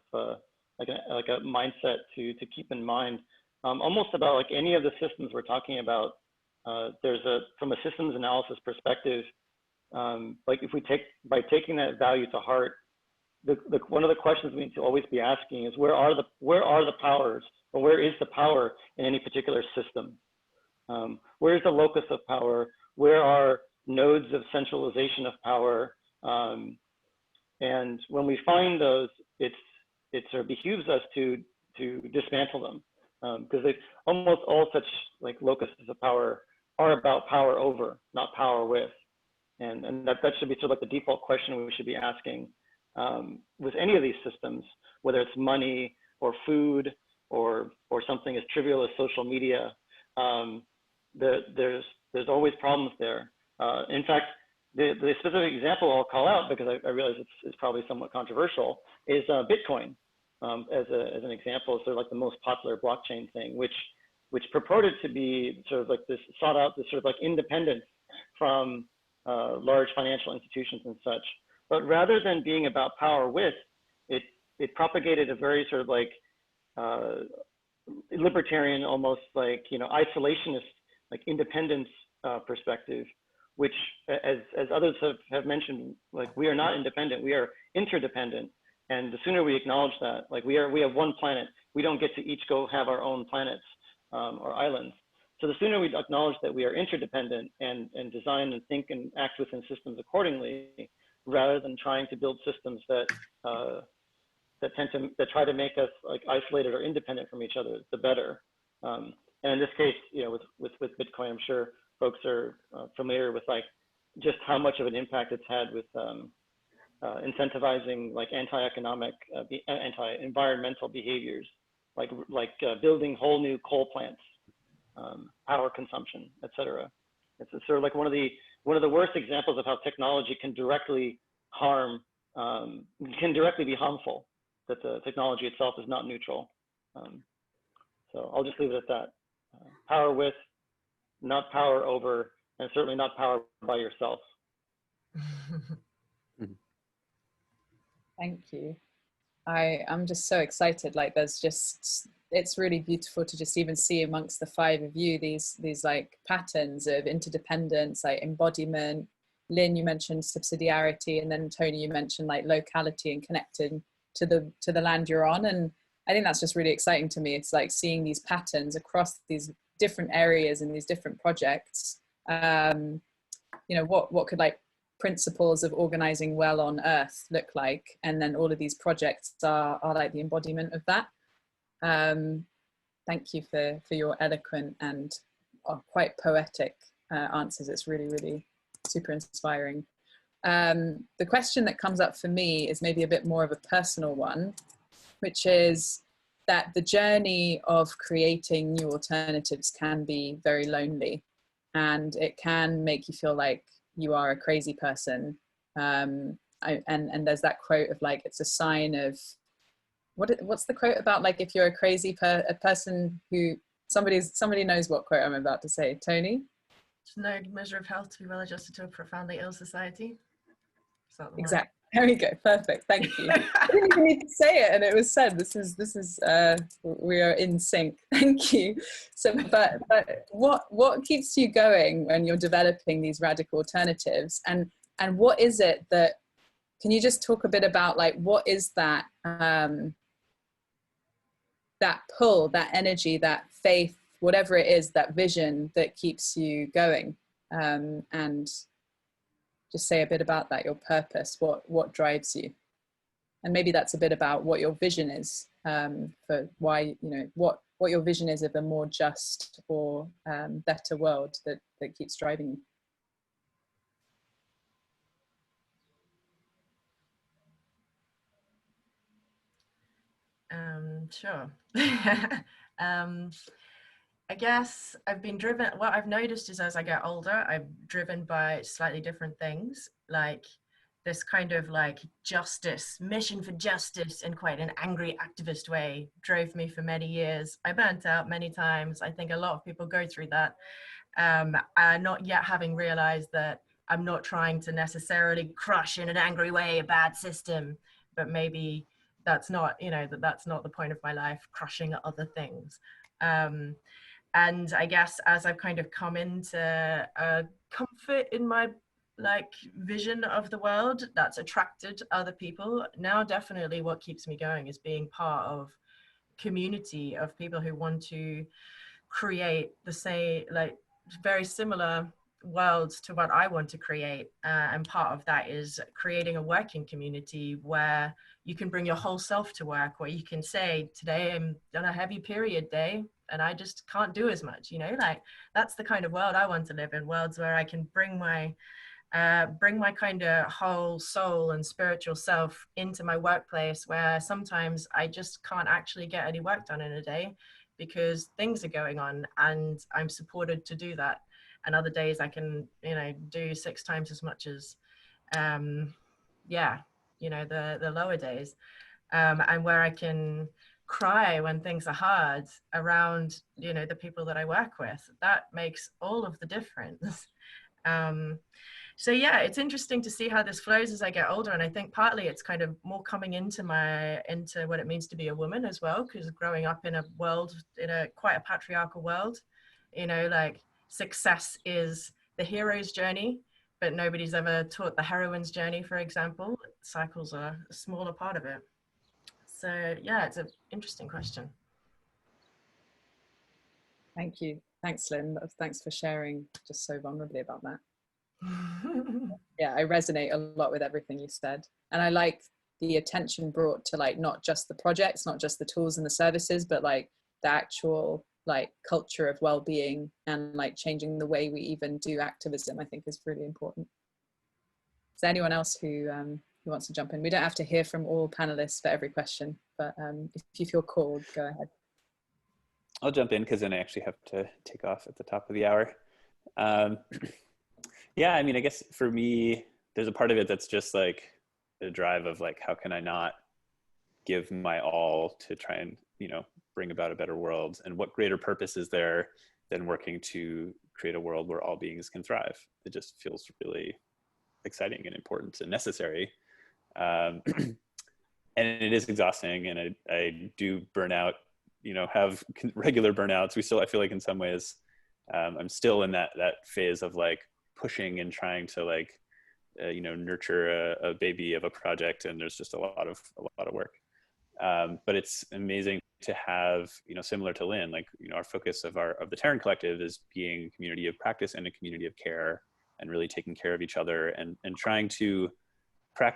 like a mindset to keep in mind. Almost about like any of the systems we're talking about. From a systems analysis perspective, like if we by taking that value to heart, one of the questions we need to always be asking is where are the powers, or where is the power in any particular system? Where is the locus of power? Where are nodes of centralization of power? And when we find those, it sort of behooves us to dismantle them, because almost all such like locuses of power are about power over, not power with. And that should be sort of like the default question we should be asking with any of these systems, whether it's money or food or something as trivial as social media. There's always problems there. In fact, the specific example I'll call out, because I realize it's probably somewhat controversial, is Bitcoin as an example. So like the most popular blockchain thing, which purported to be sort of like this sought out this sort of like independence from large financial institutions and such. But rather than being about power with, it propagated a very sort of like libertarian, almost like isolationist, like independence perspective, which as others have mentioned, like we are not independent, we are interdependent. And the sooner we acknowledge that, like we have one planet, we don't get to each go have our own planets or islands. So the sooner we acknowledge that we are interdependent and design and think and act within systems accordingly, rather than trying to build systems that try to make us like isolated or independent from each other, the better. And in this case, with Bitcoin, I'm sure folks are familiar with like just how much of an impact it's had with incentivizing like anti-economic, anti-environmental behaviors, like building whole new coal plants, power consumption, etc. It's sort of like one of the worst examples of how technology can directly harm, can directly be harmful. That the technology itself is not neutral. So I'll just leave it at that. Power with, not power over, and certainly not power by yourself. Thank you. I'm just so excited. Like it's really beautiful to just even see amongst the five of you these like patterns of interdependence, like embodiment. Lynn, you mentioned subsidiarity, and then Tony, you mentioned like locality and connecting to the land you're on. And I think that's just really exciting to me. It's like seeing these patterns across these different areas and these different projects. You know, what could like principles of organizing well on Earth look like, and then all of these projects are like the embodiment of that. Thank you for your eloquent and quite poetic answers. It's really, really super inspiring. The question that comes up for me is maybe a bit more of a personal one, which is that the journey of creating new alternatives can be very lonely, and it can make you feel like you are a crazy person. And there's that quote of like, it's a sign of, what's the quote about, like, if you're a crazy a person who, somebody knows what quote I'm about to say. Tony? There's no measure of health to be well adjusted to a profoundly ill society. Exactly. There we go. Perfect. Thank you. I didn't even need to say it, and it was said. This is we are in sync. Thank you. So, but what keeps you going when you're developing these radical alternatives, and what is it that, can you just talk a bit about, like, what is that that pull, that energy, that faith, whatever it is, that vision that keeps you going, and just say a bit about that, your purpose, what drives you. And maybe that's a bit about what your vision is, for why, you know, what your vision is of a more just or better world that keeps driving you. Sure. I guess I've been driven, what I've noticed is as I get older, I'm driven by slightly different things, like this kind of like justice, mission for justice in quite an angry activist way drove me for many years. I burnt out many times. I think a lot of people go through that, not yet having realized that I'm not trying to necessarily crush in an angry way a bad system, but maybe that's not, you know, that's not the point of my life, crushing other things. And I guess as I've kind of come into comfort in my like vision of the world that's attracted other people, now definitely what keeps me going is being part of community of people who want to create the same, like very similar worlds to what I want to create. And part of that is creating a working community where you can bring your whole self to work, where you can say, today I'm on a heavy period day and I just can't do as much, you know, like that's the kind of world I want to live in, worlds where I can bring my kind of whole soul and spiritual self into my workplace, where sometimes I just can't actually get any work done in a day because things are going on and I'm supported to do that. And other days I can, you know, do 6 times as much as, yeah, you know, the lower days, and where I can cry when things are hard around, you know, the people that I work with. That makes all of the difference. So yeah, it's interesting to see how this flows as I get older. And I think partly it's kind of more coming into what it means to be a woman as well, because growing up in a world, in a quite a patriarchal world, you know, like success is the hero's journey, but nobody's ever taught the heroine's journey, for example. Cycles are a smaller part of it. So yeah, it's an interesting question. Thank you. Thanks, Lynn. Thanks for sharing just so vulnerably about that. Yeah, I resonate a lot with everything you said. And I like the attention brought to like not just the projects, not just the tools and the services, but like the actual like culture of well-being and like changing the way we even do activism, I think is really important. Is there anyone else who wants to jump in? We don't have to hear from all panelists for every question, but if you feel called, go ahead. I'll jump in because then I actually have to take off at the top of the hour. Yeah, I mean, I guess for me, there's a part of it that's just like the drive of like, how can I not give my all to try and, you know, bring about a better world? And what greater purpose is there than working to create a world where all beings can thrive? It just feels really exciting and important and necessary. And and it is exhausting, and I do burn out, you know, have regular burnouts. I feel like in some ways, I'm still in that phase of like pushing and trying to like, you know, nurture a baby of a project, and there's just a lot of work. But it's amazing to have, you know, similar to Lynn, like, you know, our focus of the Dandelion Collective is being a community of practice and a community of care, and really taking care of each other, and trying to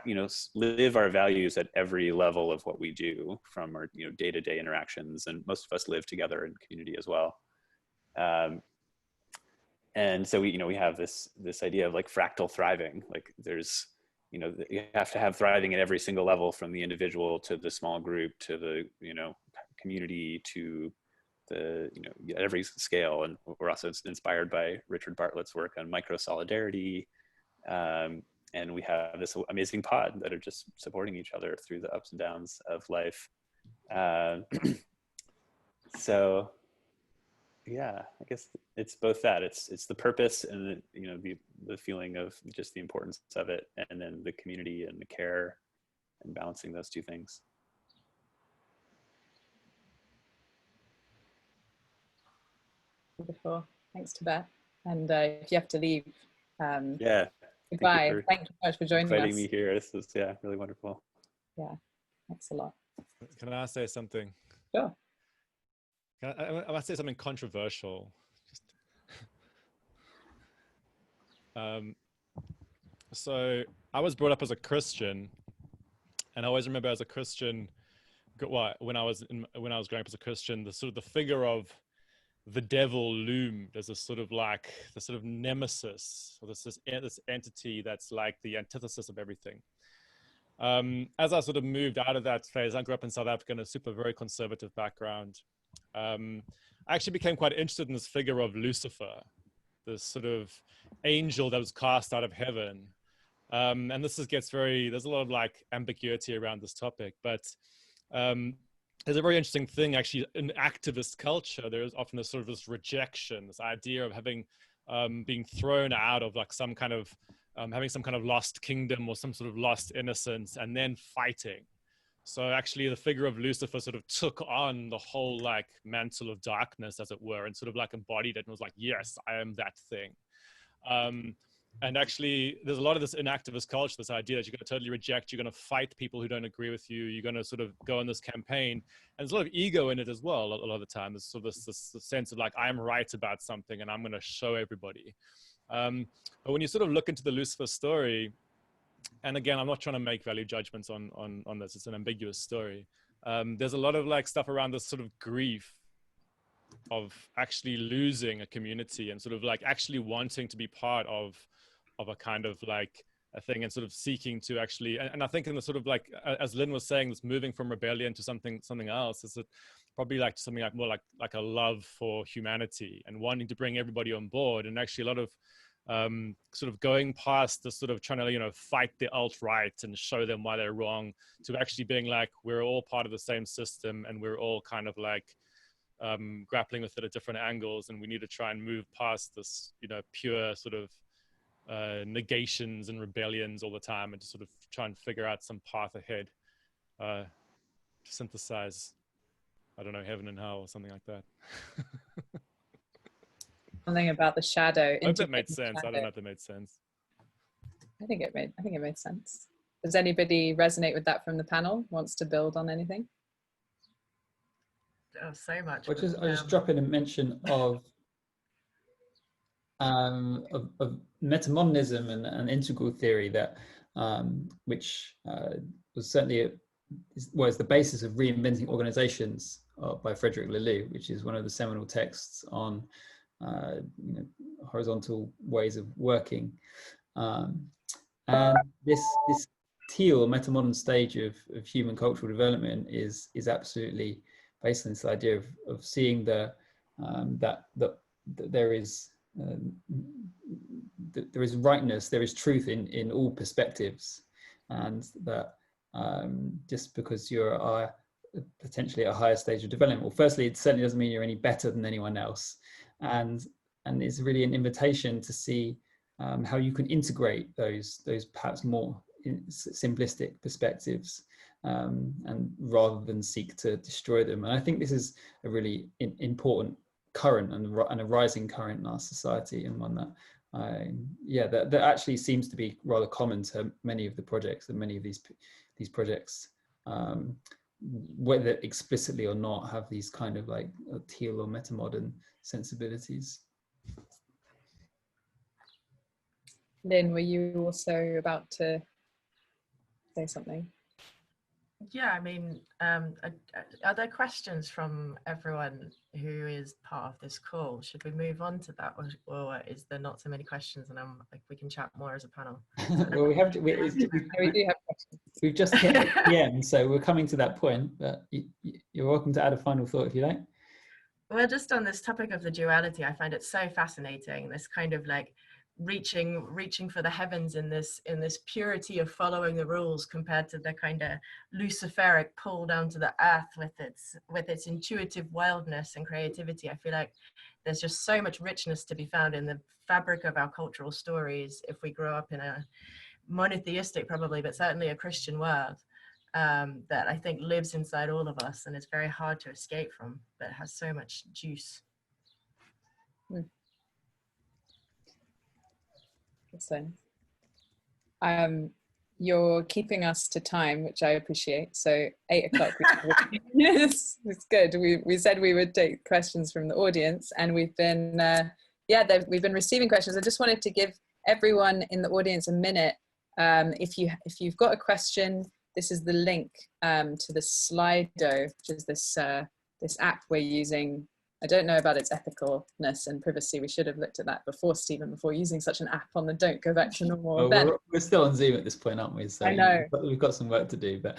you know, live our values at every level of what we do, from our, you know, day-to-day interactions. And most of us live together in community as well. And so we have this idea of like fractal thriving. Like there's, you know, you have to have thriving at every single level, from the individual to the small group to the, you know, community to the, you know, at every scale. And we're also inspired by Richard Bartlett's work on micro solidarity. And we have this amazing pod that are just supporting each other through the ups and downs of life. So yeah, I guess it's both that. It's the purpose and the, you know, the feeling of just the importance of it, and then the community and the care, and balancing those two things. Wonderful. Thanks, Tibet. And if you have to leave, yeah. Goodbye. Thank you so much for joining us. Inviting me here. This was, yeah, really wonderful. Yeah, thanks a lot. Can I say something? Sure. I must say something controversial. So I was brought up as a Christian, and I always remember as a Christian, when I was growing up as a Christian, the sort of the figure of the devil loomed as a sort of like the sort of nemesis, or this entity that's like the antithesis of everything. As I sort of moved out of that phase, I grew up in South Africa in a very conservative background. I actually became quite interested in this figure of Lucifer, this sort of angel that was cast out of heaven. And there's a lot of like ambiguity around this topic, but there's a very interesting thing actually in activist culture. There is often this sort of this rejection, this idea of having being thrown out of like some kind of having some kind of lost kingdom or some sort of lost innocence, and then fighting. So actually the figure of Lucifer sort of took on the whole like mantle of darkness, as it were, and sort of like embodied it and was like, yes, I am that thing. And actually, there's a lot of this in activist culture, this idea that you're going to totally reject, you're going to fight people who don't agree with you, you're going to sort of go on this campaign. And there's a lot of ego in it as well, a lot of the time. There's sort of this sense of like, I'm right about something and I'm going to show everybody. But when you sort of look into the Lucifer story, and again, I'm not trying to make value judgments on this, it's an ambiguous story. There's a lot of like stuff around this sort of grief of actually losing a community, and sort of like actually wanting to be part of a kind of like a thing, and sort of seeking to actually, and I think in the sort of like, as Lynn was saying, this moving from rebellion to something else, is it probably like something like more like a love for humanity and wanting to bring everybody on board, and actually a lot of sort of going past the sort of trying to, you know, fight the alt-right and show them why they're wrong, to actually being like, we're all part of the same system and we're all kind of like grappling with it at different angles, and we need to try and move past this, you know, pure sort of negations and rebellions all the time, and to sort of try and figure out some path ahead, to synthesize, I don't know, heaven and hell or something like that. Something about the shadow. I hope that made sense. I don't know if that made sense. I think it made sense. Does anybody resonate with that from the panel? Wants to build on anything? Oh, so much. I'll just drop in a mention of metamodernism and integral theory, that which was certainly was the basis of Reinventing Organizations by Frederick Laloux, which is one of the seminal texts on you know, horizontal ways of working. And this teal metamodern stage of human cultural development is absolutely based on this idea of seeing that there is rightness, there is truth in all perspectives, and that just because you're potentially at a higher stage of development, well, firstly, it certainly doesn't mean you're any better than anyone else, and it's really an invitation to see how you can integrate those perhaps more simplistic perspectives and rather than seek to destroy them. And I think this is a really important current and a rising current in our society, and one that that actually seems to be rather common to many of the projects, and many of these projects, whether explicitly or not, have these kind of like teal or metamodern sensibilities. Lynn, were you also about to say something? Yeah, I mean, are there questions from everyone who is part of this call? Should we move on to that, or is there not so many questions and we can chat more as a panel? Well, we do have questions. We've just hit the end, so we're coming to that point, but you're welcome to add a final thought if you like. Well, just on this topic of the duality, I find it so fascinating, this kind of like reaching for the heavens in this purity of following the rules, compared to the kind of luciferic pull down to the earth with its intuitive wildness and creativity. I feel like there's just so much richness to be found in the fabric of our cultural stories if we grow up in a monotheistic, probably, but certainly a Christian world, that I think lives inside all of us, and it's very hard to escape from, but it has so much juice. So, you're keeping us to time, which I appreciate. So 8 o'clock. Yes, it's good. We said we would take questions from the audience, and we've been we've been receiving questions. I just wanted to give everyone in the audience a minute. If you've got a question, this is the link to the Slido, which is this app we're using. I don't know about its ethicalness and privacy. We should have looked at that before, Stephen, before using such an app on the Don't Go Back to Normal event. We're still on Zoom at this point, aren't we? So I know. We've got some work to do, but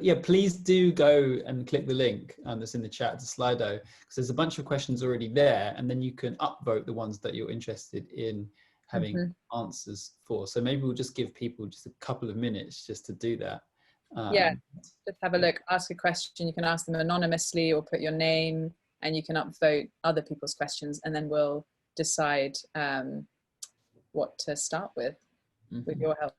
yeah, please do go and click the link that's in the chat to Slido, because there's a bunch of questions already there, and then you can upvote the ones that you're interested in having answers for. So maybe we'll just give people just a couple of minutes just to do that. Just have a look, ask a question. You can ask them anonymously or put your name, and you can upvote other people's questions, and then we'll decide what to start with your help.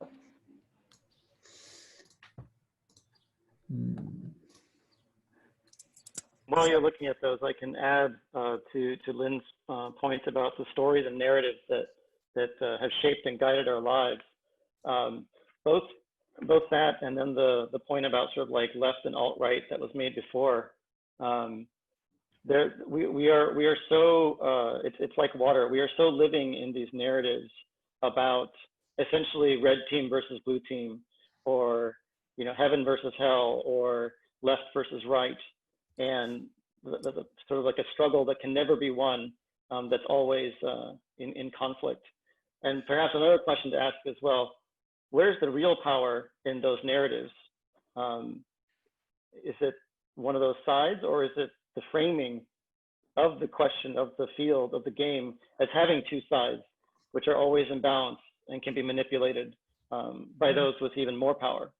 While you're looking at those, I can add to Lynn's point about the stories and narratives that have shaped and guided our lives. Both that, and then the point about sort of like left and alt-right that was made before. We are so it's like water. We are so living in these narratives about essentially red team versus blue team, or heaven versus hell, or left versus right, and the sort of like a struggle that can never be won, that's always in conflict. And perhaps another question to ask as well: where's the real power in those narratives? Is it one of those sides, or is it the framing of the question, of the field, of the game, as having two sides, which are always in balance and can be manipulated by those with even more power?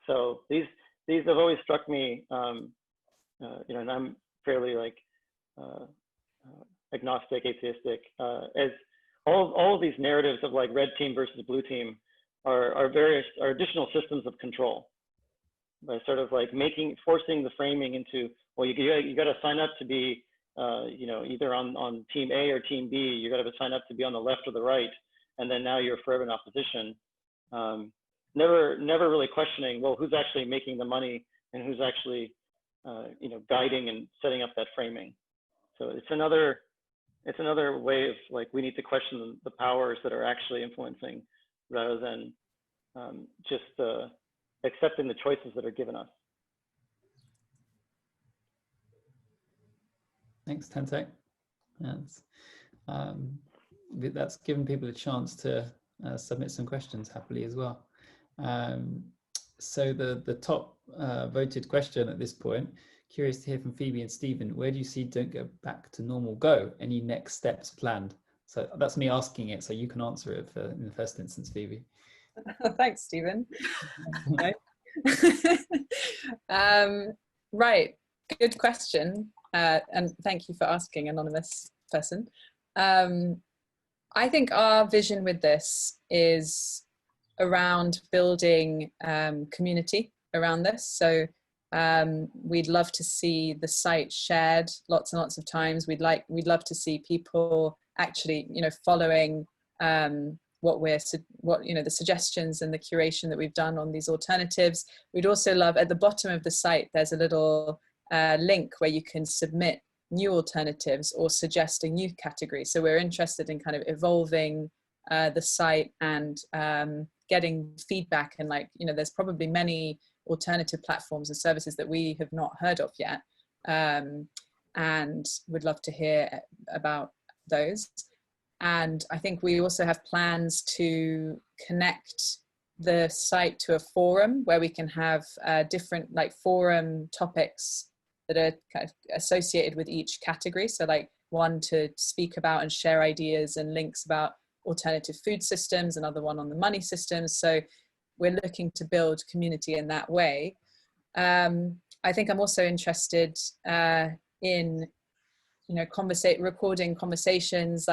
So these have always struck me, and I'm fairly like agnostic, atheistic, as all of these narratives of like red team versus blue team are additional systems of control, by sort of like forcing the framing into, well, you got to sign up to be, either on team A or team B. You got to sign up to be on the left or the right, and then now you're forever in opposition. Never really questioning, well, who's actually making the money and who's actually, guiding and setting up that framing. So it's another way of like, we need to question the powers that are actually influencing, rather than just accepting the choices that are given us. Thanks, Tantek. That's given people a chance to submit some questions happily as well. So the top voted question at this point, curious to hear from Phoebe and Stephen, where do you see Don't Go Back to Normal go? Any next steps planned? So that's me asking it, so you can answer it in the first instance, Phoebe. Thanks, Stephen. Right, good question. And thank you for asking, anonymous person. I think our vision with this is around building community around this. So we'd love to see the site shared lots and lots of times. We'd love to see people actually, following the suggestions and the curation that we've done on these alternatives. We'd also love, at the bottom of the site, there's a little link where you can submit new alternatives or suggest a new category. So we're interested in kind of evolving the site and getting feedback, and there's probably many alternative platforms and services that we have not heard of yet, and would love to hear about those. And I think we also have plans to connect the site to a forum where we can have different forum topics that are kind of associated with each category. So one to speak about and share ideas and links about alternative food systems, another one on the money systems. So we're looking to build community in that way. I think I'm also interested in recording conversations,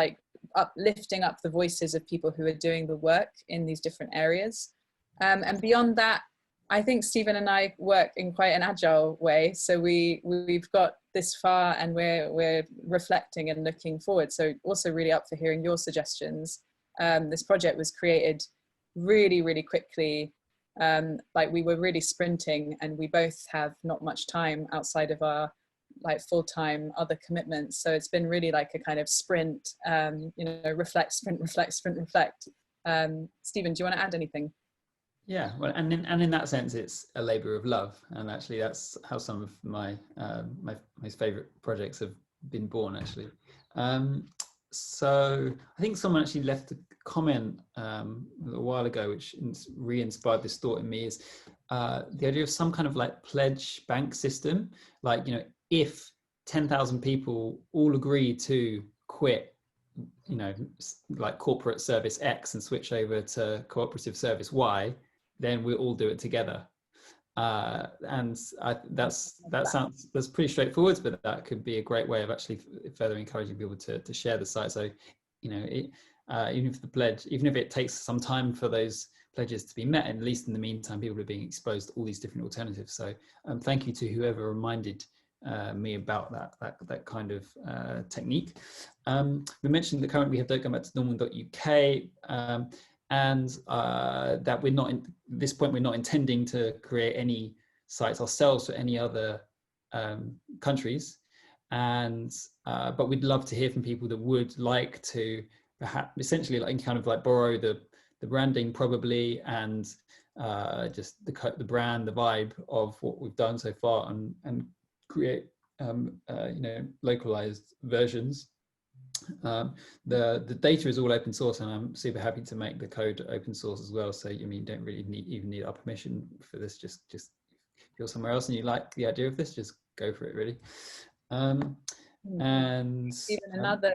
lifting up the voices of people who are doing the work in these different areas. And beyond that, I think Stephen and I work in quite an agile way. So we've got this far, and we're reflecting and looking forward. So also really up for hearing your suggestions. This project was created really, really quickly. We were really sprinting, and we both have not much time outside of our full-time other commitments. So it's been really like a kind of sprint, reflect, sprint, reflect, sprint, reflect. Stephen, do you want to add anything? Yeah, well, and in that sense, it's a labour of love, and actually that's how some of my most favourite projects have been born, actually. So I think someone actually left a comment a while ago, which re-inspired this thought in me, is the idea of some kind of pledge bank system, if 10,000 people all agree to quit, corporate service X and switch over to cooperative service Y, then we'll all do it together. That's pretty straightforward, but that could be a great way of actually further encouraging people to share the site. So, even if it takes some time for those pledges to be met, at least in the meantime, people are being exposed to all these different alternatives. So thank you to whoever reminded me about that kind of technique. We mentioned that currently we have Don't Go Back to Normal.uk, and that we're not, at this point, we're not intending to create any sites ourselves for any other countries, but we'd love to hear from people that would like to perhaps essentially borrow the branding probably, and just the brand, the vibe of what we've done so far, and create localized versions. The data is all open source, and I'm super happy to make the code open source as well. So you don't really need our permission for this. Just if you're somewhere else and you like the idea of this, just go for it, really. And even another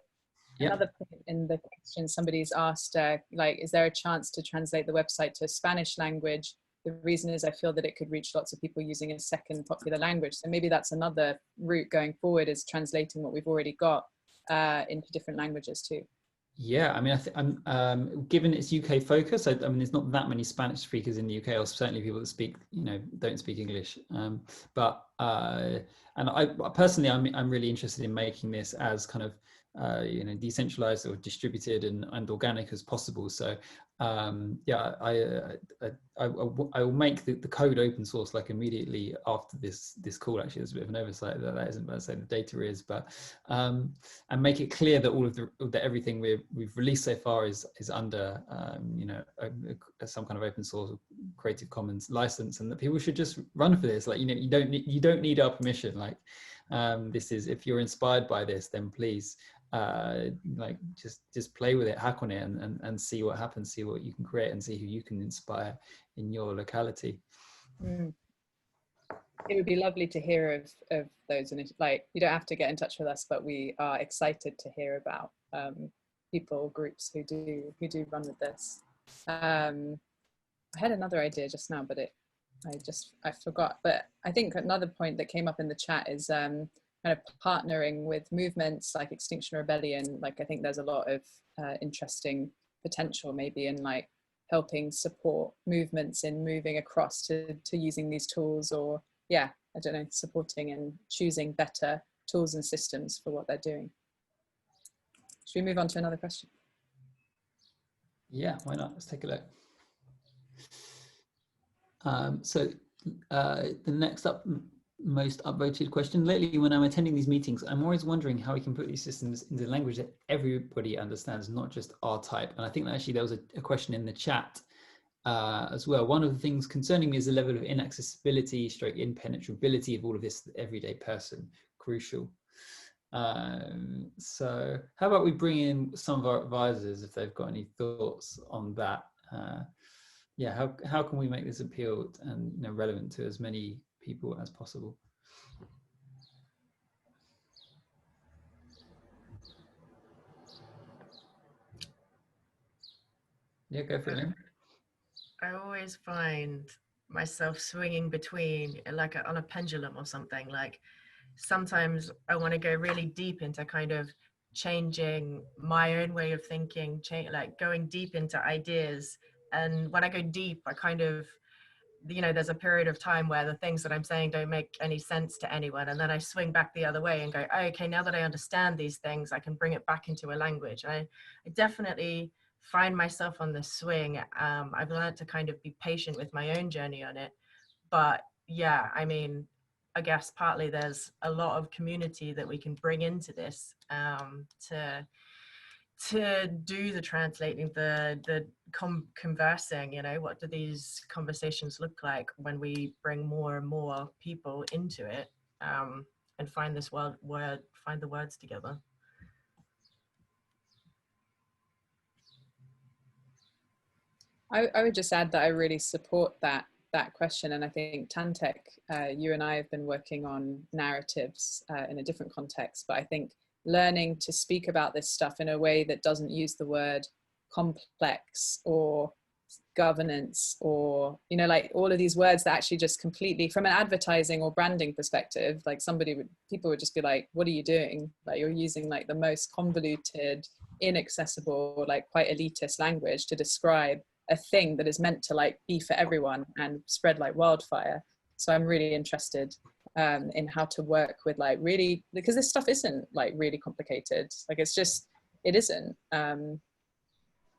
point in the question, somebody's asked, is there a chance to translate the website to Spanish language? The reason is I feel that it could reach lots of people using a second popular language. So maybe that's another route going forward, is translating what we've already got into different languages too. Yeah, I mean, given its UK focus, I mean, there's not that many Spanish speakers in the UK, or certainly people that speak, don't speak English. But I personally, I'm really interested in making this as kind of decentralized or distributed and organic as possible. So yeah, I will make the code open source immediately after this call. Actually, there's a bit of an oversight that isn't, but I say the data is, but and make it clear that all of that everything we've released so far is under some kind of open source Creative Commons license, and that people should just run for this. You don't need our permission. This is, if you're inspired by this, then please just play with it, hack on it, and see what happens, see what you can create, and see who you can inspire in your locality. It would be lovely to hear of those, and you don't have to get in touch with us, but we are excited to hear about people, groups who do run with this. I had another idea just now, but I forgot. But I think another point that came up in the chat is kind of partnering with movements like Extinction Rebellion. I think there's a lot of interesting potential maybe in helping support movements in moving across to using these tools, or yeah, I don't know, supporting and choosing better tools and systems for what they're doing. Should we move on to another question? Yeah, why not? Let's take a look. The next up, most upvoted question. Lately, when I'm attending these meetings, I'm always wondering how we can put these systems into language that everybody understands, not just our type. And I think that actually there was a question in the chat as well. One of the things concerning me is the level of inaccessibility, stroke impenetrability of all of this, the everyday person, crucial. So how about we bring in some of our advisors if they've got any thoughts on that? Yeah, how can we make this appeal and relevant to as many people as possible? Yeah, go for it, Lynn. I always find myself swinging between, like on a pendulum or something. Like sometimes I want to go really deep into kind of changing my own way of thinking, like going deep into ideas. And when I go deep, I kind of, there's a period of time where the things that I'm saying don't make any sense to anyone. And then I swing back the other way and go, oh, okay, now that I understand these things, I can bring it back into a language. I definitely find myself on the swing. I've learned to kind of be patient with my own journey on it. But yeah, I mean, I guess partly there's a lot of community that we can bring into this to do the translating, the conversing. What do these conversations look like when we bring more and more people into it, and find this find the words together. I would just add that I really support that question, and I think Tantek, you and I have been working on narratives in a different context, but I think learning to speak about this stuff in a way that doesn't use the word complex or governance or like all of these words that actually just completely, from an advertising or branding perspective, like people would just be like, what are you doing? Like you're using like the most convoluted, inaccessible, like quite elitist language to describe a thing that is meant to like be for everyone and spread like wildfire. So I'm really interested in how to work with like really, because this stuff isn't like really complicated. Like it isn't.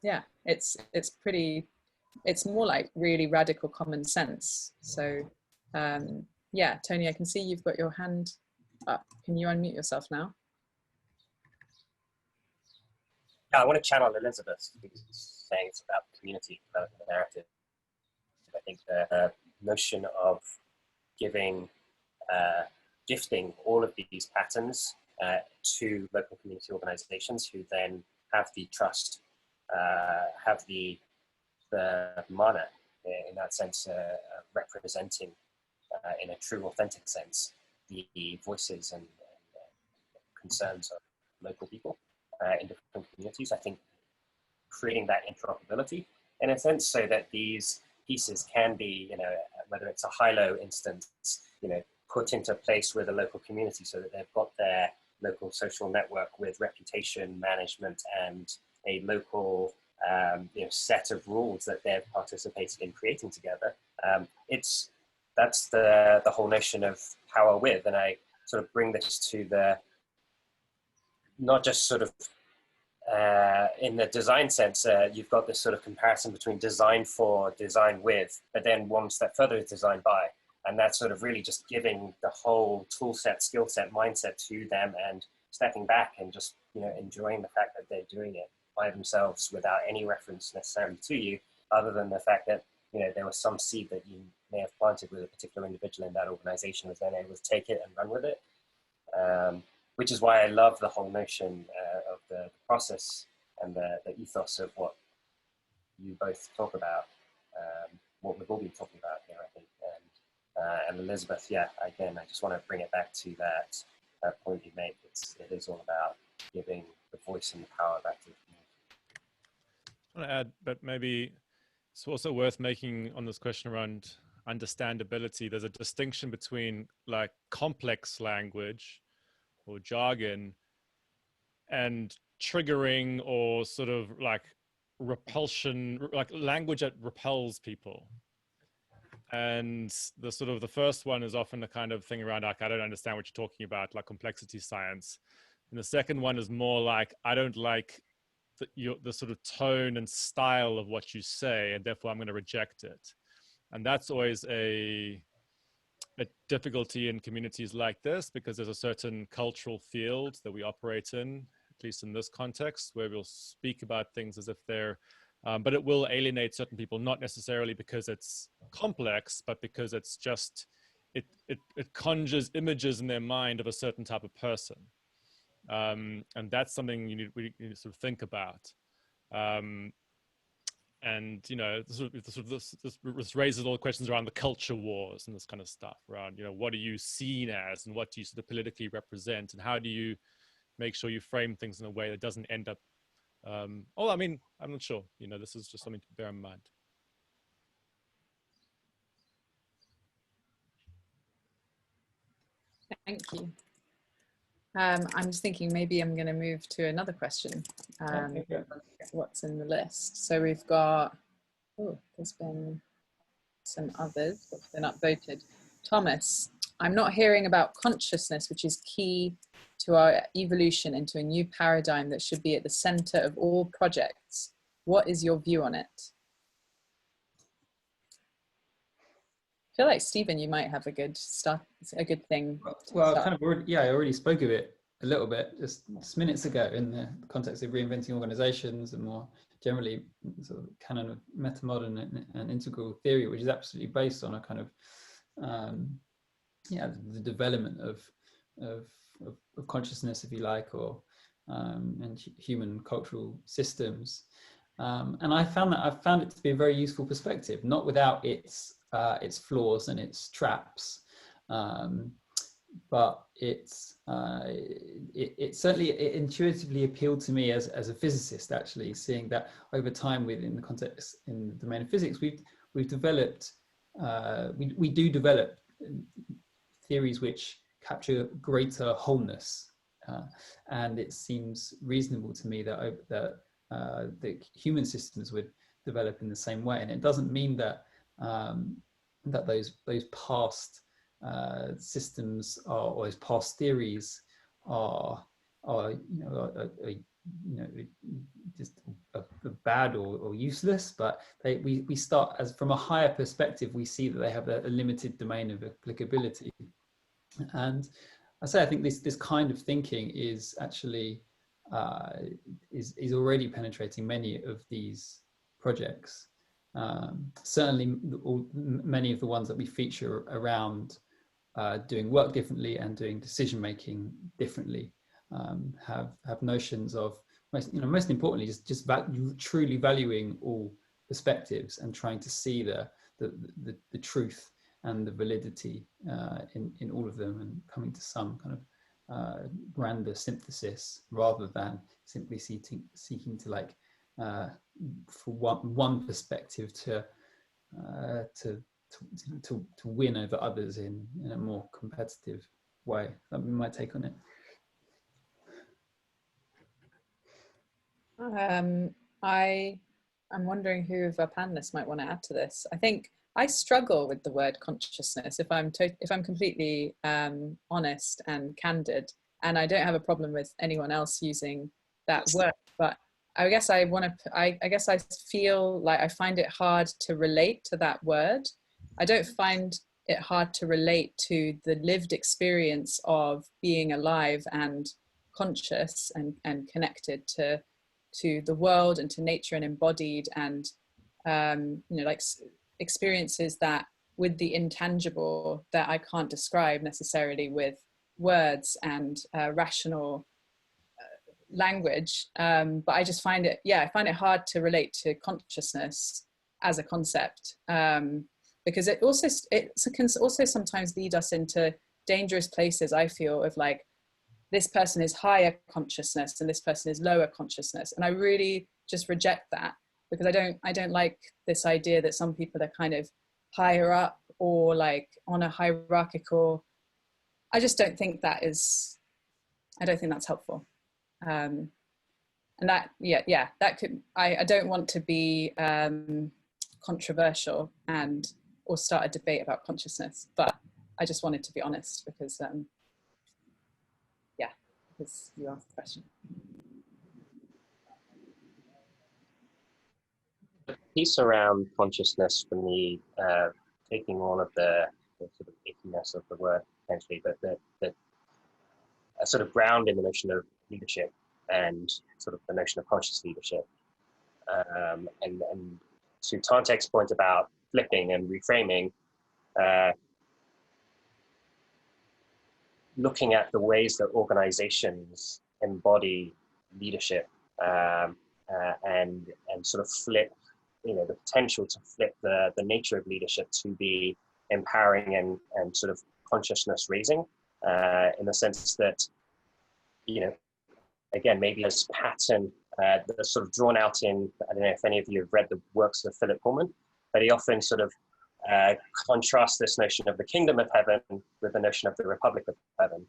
Yeah, it's more like really radical common sense. So yeah, Tony, I can see you've got your hand up. Can you unmute yourself now? Yeah, I want to channel Elizabeth, because it's saying it's about community, about the narrative. I think the notion of gifting all of these patterns to local community organizations who then have the trust, have the mana, in that sense, representing in a true, authentic sense, the voices and concerns of local people in different communities. I think creating that interoperability in a sense, so that these pieces can be, whether it's a high-low instance, put into place with a local community so that they've got their local social network with reputation management and a local set of rules that they've participated in creating together. That's the whole notion of power with, and I sort of bring this to not just sort of in the design sense, you've got this sort of comparison between design for, design with, but then one step further is design by. And that's sort of really just giving the whole tool set, skill set, mindset to them, and stepping back and just, enjoying the fact that they're doing it by themselves without any reference necessarily to you, other than the fact that, there was some seed that you may have planted with a particular individual in that organization, was then able to take it and run with it. Which is why I love the whole notion of the process and the ethos of what you both talk about, what we've all been talking about here, I think. And Elizabeth, yeah, again, I just want to bring it back to that point you make. It is all about giving the voice and the power back to the community. I want to add, but maybe it's also worth making on this question around understandability. There's a distinction between like complex language or jargon and triggering or sort of like repulsion, like language that repels people. And the first one is often the kind of thing around like, I don't understand what you're talking about, like complexity science. And the second one is more like, I don't like the sort of tone and style of what you say, and therefore I'm going to reject it. And that's always a difficulty in communities like this, because there's a certain cultural field that we operate in, at least in this context, where we'll speak about things as if they're but it will alienate certain people, not necessarily because it's complex, but because it's just, it conjures images in their mind of a certain type of person. And that's something we need to sort of think about. And, you know, this raises all the questions around the culture wars and this kind of stuff around, you know, what are you seen as and what do you sort of politically represent, and how do you make sure you frame things in a way that doesn't end up I mean, I'm not sure. You know, this is just something to bear in mind. Thank you. I'm just thinking maybe I'm going to move to another question. What's in the list? So we've got, there's been some others that's been upvoted. Thomas, I'm not hearing about consciousness, which is key to our evolution into a new paradigm that should be at the center of all projects. What is your view on it? I feel like Stephen, you might have a good thing. Well, I already spoke of it a little bit just minutes ago in the context of reinventing organizations and more generally sort of canon of metamodern and integral theory, which is absolutely based on a kind of the development of consciousness, if you like, or and human cultural systems. And I found it to be a very useful perspective, not without its flaws and its traps, but it certainly intuitively appealed to me as a physicist, actually, seeing that over time within the context in the domain of physics, we've developed we do develop theories which capture greater wholeness, and it seems reasonable to me that the human systems would develop in the same way. And it doesn't mean that that those past systems or those past theories are just bad or useless, but we start as from a higher perspective. We see that they have a limited domain of applicability, and I think this kind of thinking is actually is already penetrating many of these projects. Certainly many of the ones that we feature around doing work differently and doing decision making differently have notions of most importantly just truly valuing all perspectives and trying to see the truth and the validity in all of them, and coming to some kind of grander synthesis rather than simply seeking to like for one perspective to win over others in a more competitive way. That'd be my take on it. I'm wondering who of our panelists might want to add to this. I think I struggle with the word consciousness, if I'm completely honest and candid, and I don't have a problem with anyone else using that word, but I guess I feel like I find it hard to relate to that word. I don't find it hard to relate to the lived experience of being alive and conscious and connected to the world and to nature and embodied, and like experiences that with the intangible that I can't describe necessarily with words and rational language, but I just find it hard to relate to consciousness as a concept, because it can also sometimes lead us into dangerous places, I feel, of like, this person is higher consciousness and this person is lower consciousness, and I really just reject that, because I don't like this idea that some people are kind of higher up or like on a hierarchical. I just don't think that is, I don't think that's helpful. And And that, yeah, that could, I don't want to be controversial or start a debate about consciousness, but I just wanted to be honest because, yeah, because you asked the question. The piece around consciousness for me, taking all of the sort of ickiness of the word potentially, but the sort of ground in the notion of leadership and sort of the notion of conscious leadership. And to Tantek's point about flipping and reframing, looking at the ways that organizations embody leadership and sort of flip, the potential to flip the nature of leadership to be empowering and sort of consciousness raising, in the sense that, again, maybe as pattern that's sort of drawn out in, I don't know if any of you have read the works of Philip Pullman, but he often sort of contrasts this notion of the kingdom of heaven with the notion of the republic of heaven.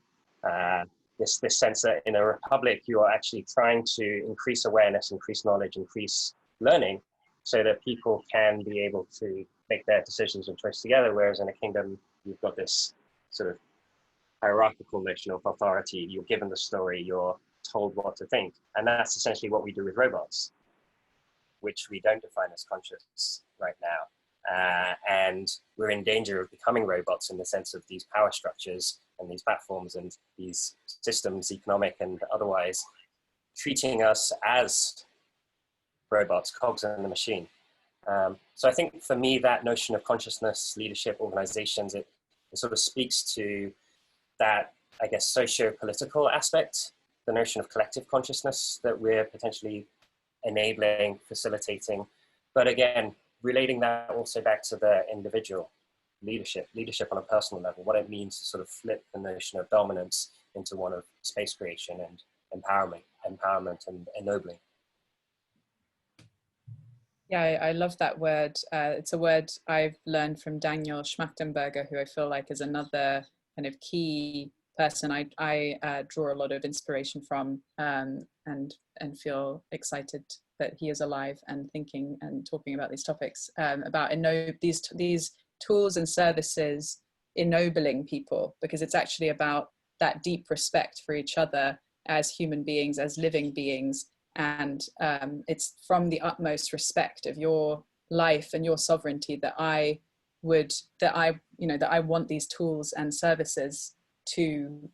This sense that in a republic, you are actually trying to increase awareness, increase knowledge, increase learning, so that people can be able to make their decisions and choices together, whereas in a kingdom, you've got this sort of hierarchical notion of authority. You're given the story, you're told what to think. And that's essentially what we do with robots, which we don't define as conscious right now. And we're in danger of becoming robots in the sense of these power structures and these platforms and these systems, economic and otherwise, treating us as robots, cogs in the machine. So I think for me, that notion of consciousness, leadership, organizations, it sort of speaks to that, I guess, socio-political aspect, the notion of collective consciousness that we're potentially enabling, facilitating. But again, relating that also back to the individual leadership on a personal level, what it means to sort of flip the notion of dominance into one of space creation and empowerment and ennobling. Yeah, I love that word. It's a word I've learned from Daniel Schmachtenberger, who I feel like is another kind of key person I draw a lot of inspiration from, and feel excited that he is alive and thinking and talking about these topics, about these tools and services ennobling people, because it's actually about that deep respect for each other as human beings, as living beings. And it's from the utmost respect of your life and your sovereignty that I want these tools and services to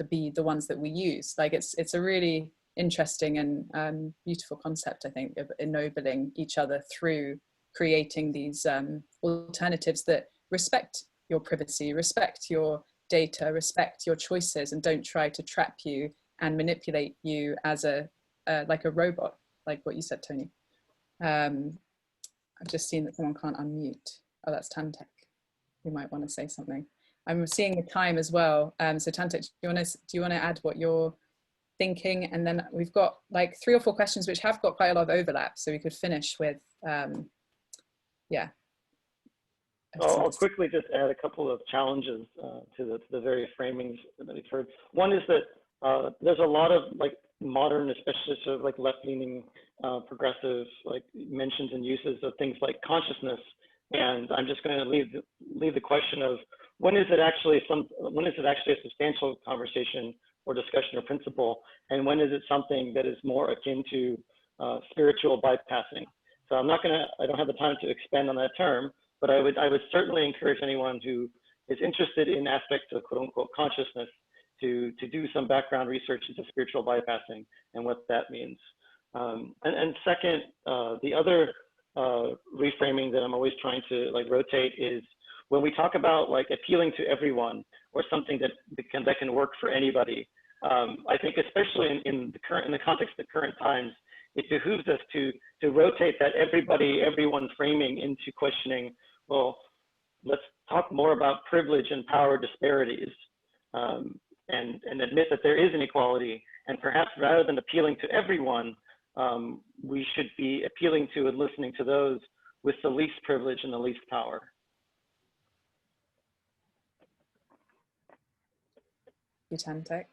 be the ones that we use. Like it's a really interesting and beautiful concept, I think, of ennobling each other through creating these alternatives that respect your privacy, respect your data, respect your choices, and don't try to trap you and manipulate you as like a robot, like what you said, Tony. I've just seen that someone can't unmute. Oh, that's Tantek. You might want to say something. I'm seeing the time as well. So Tantek, do you want to add what you're thinking? And then we've got like 3 or 4 questions which have got quite a lot of overlap, so we could finish with, yeah. I'll quickly just add a couple of challenges to the various framings that we've heard. One is that there's a lot of like modern, especially sort of like left-leaning progressive like mentions and uses of things like consciousness, and I'm just going to leave the question of when is it actually a substantial conversation or discussion or principle, and when is it something that is more akin to spiritual bypassing? So I don't have the time to expand on that term, but I would certainly encourage anyone who is interested in aspects of quote unquote consciousness to do some background research into spiritual bypassing and what that means. And second, the other reframing that I'm always trying to like rotate is when we talk about like appealing to everyone or something that can work for anybody. I think especially in the context of current times, it behooves us to rotate that everyone framing into questioning, well, let's talk more about privilege and power disparities, and admit that there is inequality, and perhaps rather than appealing to everyone, we should be appealing to and listening to those with the least privilege and the least power. Tantek.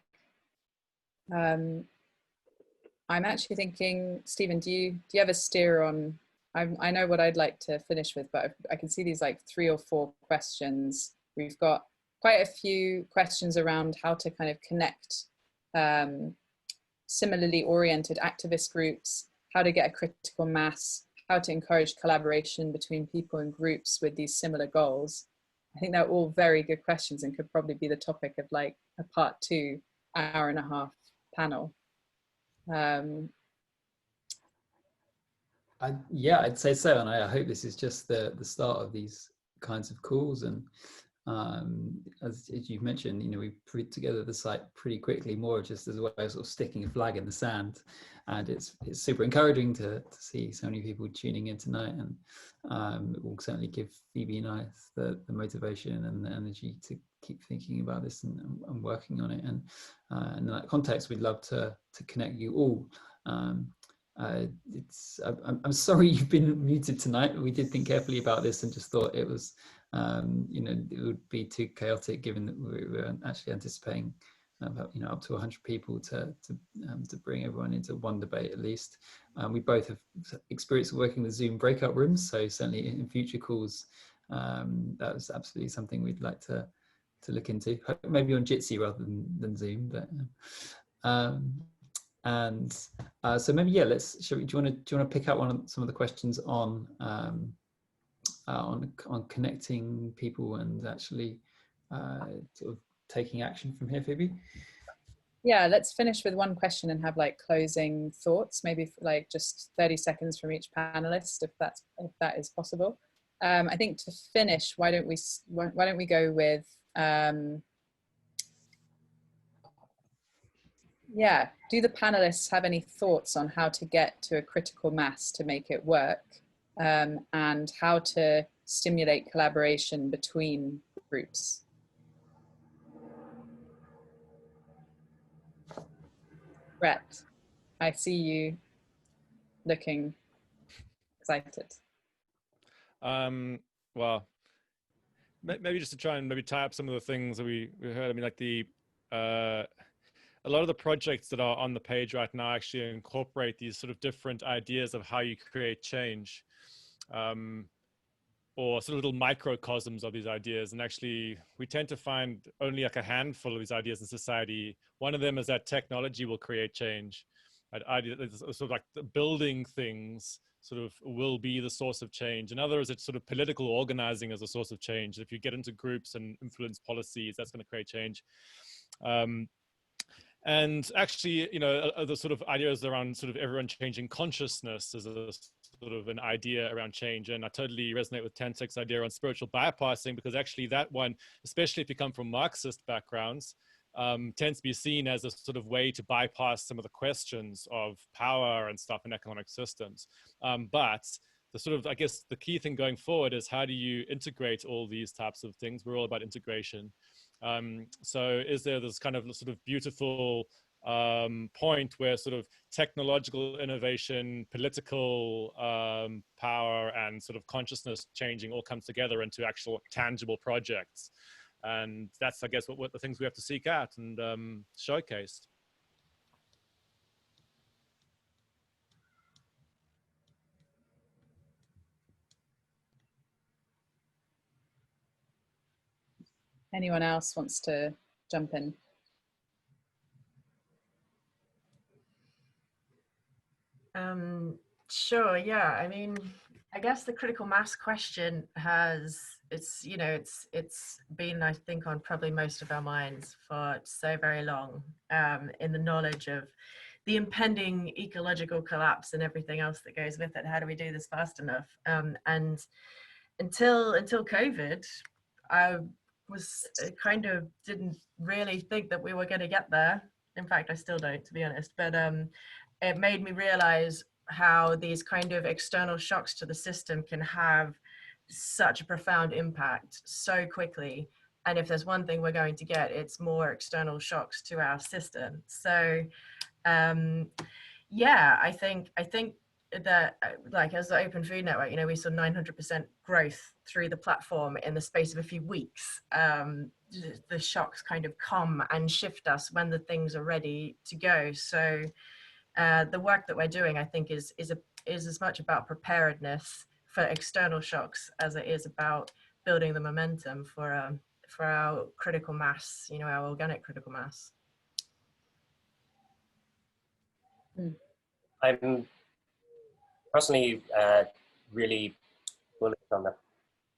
I'm actually thinking, Stephen, do you have a steer on, I know what I'd like to finish with, but I can see these like 3 or 4 questions. We've got quite a few questions around how to kind of connect similarly oriented activist groups, how to get a critical mass, how to encourage collaboration between people and groups with these similar goals. I think they're all very good questions and could probably be the topic of like a part 2 hour-and-a-half panel. Yeah, I'd say so, and I hope this is just the start of these kinds of calls. And as you've mentioned, you know, we put together the site pretty quickly, more just as a way of sort of sticking a flag in the sand, and it's super encouraging to see so many people tuning in tonight, and it will certainly give Phoebe and I the motivation and the energy to keep thinking about this and working on it. And in that context, we'd love to connect you all. I'm sorry you've been muted tonight. We did think carefully about this and just thought it was, you know, it would be too chaotic given that we were actually anticipating about, you know, up to 100 people to bring everyone into one debate at least. We both have experience working with Zoom breakout rooms, so certainly in future calls, that was absolutely something we'd like to look into. Maybe on Jitsi rather than Zoom, but. So maybe, yeah, do you want to pick out some of the questions on connecting people and actually sort of taking action from here, Phoebe? Yeah, let's finish with one question and have like closing thoughts, maybe like just 30 seconds from each panelist, if that is possible. I think to finish, why don't we go with yeah, do the panelists have any thoughts on how to get to a critical mass to make it work, and how to stimulate collaboration between groups? Brett, I see you looking excited. Well, maybe just to try and maybe tie up some of the things that we heard. I mean, like a lot of the projects that are on the page right now actually incorporate these sort of different ideas of how you create change, or sort of little microcosms of these ideas. And actually, we tend to find only like a handful of these ideas in society. One of them is that technology will create change. Sort of like the building things sort of will be the source of change. Another is it's sort of political organizing as a source of change. If you get into groups and influence policies, that's going to create change. And actually, you know, the sort of ideas around sort of everyone changing consciousness as a sort of an idea around change. And I totally resonate with Tantek's idea on spiritual bypassing, because actually that one, especially if you come from Marxist backgrounds, tends to be seen as a sort of way to bypass some of the questions of power and stuff in economic systems. But the sort of, I guess, the key thing going forward is how do you integrate all these types of things? We're all about integration. So is there this kind of sort of beautiful point where sort of technological innovation, political power, and sort of consciousness changing all comes together into actual tangible projects? And that's, I guess, what the things we have to seek out and showcase. Anyone else wants to jump in? Sure, yeah. I mean, I guess the critical mass question it's been, I think, on probably most of our minds for so very long, in the knowledge of the impending ecological collapse and everything else that goes with it. How do we do this fast enough? And until COVID, I kind of didn't really think that we were going to get there. In fact, I still don't, to be honest. But it made me realize how these kind of external shocks to the system can have such a profound impact so quickly. And if there's one thing we're going to get, it's more external shocks to our system. So yeah, I think that, like, as the Open Food Network, you know, we saw 900% growth through the platform in the space of a few weeks. The shocks kind of come and shift us when the things are ready to go. So the work that we're doing, I think, is as much about preparedness for external shocks as it is about building the momentum for our critical mass, you know, our organic critical mass. I'm personally really bullish on the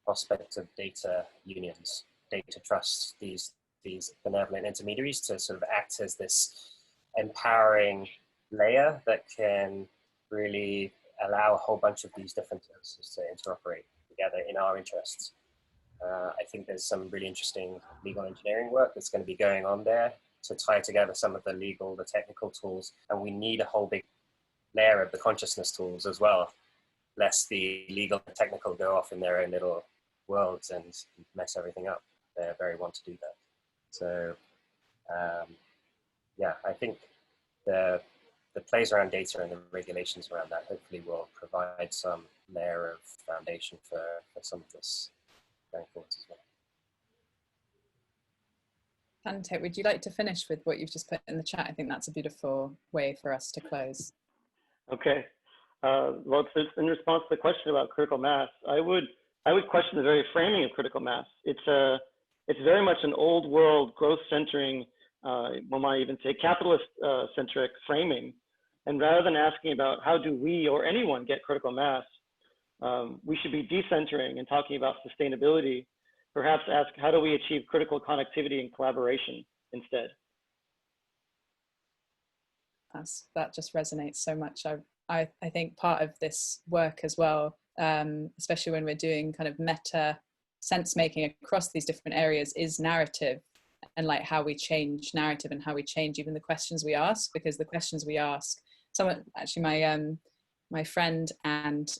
prospect of data unions, data trusts, these benevolent intermediaries to sort of act as this empowering layer that can really allow a whole bunch of these different services to interoperate together in our interests. I think there's some really interesting legal engineering work that's going to be going on there to tie together some of the legal, the technical tools, and we need a whole big layer of the consciousness tools as well, lest the legal and technical go off in their own little worlds and mess everything up. They're very want to do that. So yeah, I think the plays around data and the regulations around that hopefully will provide some layer of foundation for some of this going forward as well. Tantek, would you like to finish with what you've just put in the chat? I think that's a beautiful way for us to close. Okay. Well, it's in response to the question about critical mass, I would question the very framing of critical mass. It's very much an old world, growth centering, one might even say capitalist centric framing. And rather than asking about how do we or anyone get critical mass, we should be decentering and talking about sustainability. Perhaps ask how do we achieve critical connectivity and collaboration instead. That just resonates so much. I think part of this work as well, especially when we're doing kind of meta sense making across these different areas, is narrative, and like how we change narrative and how we change even the questions we ask, because the questions we ask, someone actually, my friend and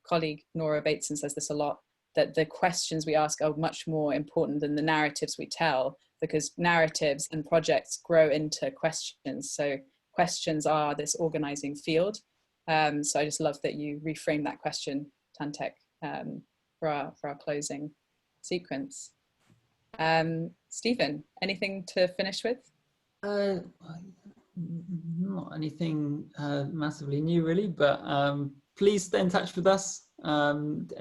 colleague Nora Bateson says this a lot, that the questions we ask are much more important than the narratives we tell, because narratives and projects grow into questions. So questions are this organizing field. So I just love that you reframe that question, Tantek, for our closing sequence. Stephen, anything to finish with? Not anything massively new really, but please stay in touch with us. And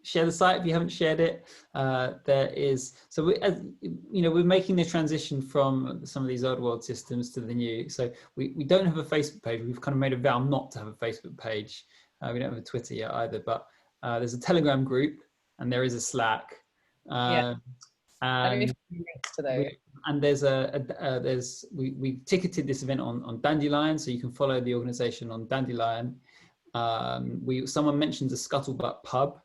share the site if you haven't shared it. There is, so we're making the transition from some of these old world systems to the new. So we don't have a Facebook page. We've kind of made a vow not to have a Facebook page. We don't have a Twitter yet either, but there's a Telegram group and there is a Slack. Yeah. And links to those. We ticketed this event on Dandelion, so you can follow the organization on Dandelion. Someone mentioned the Scuttlebutt pub,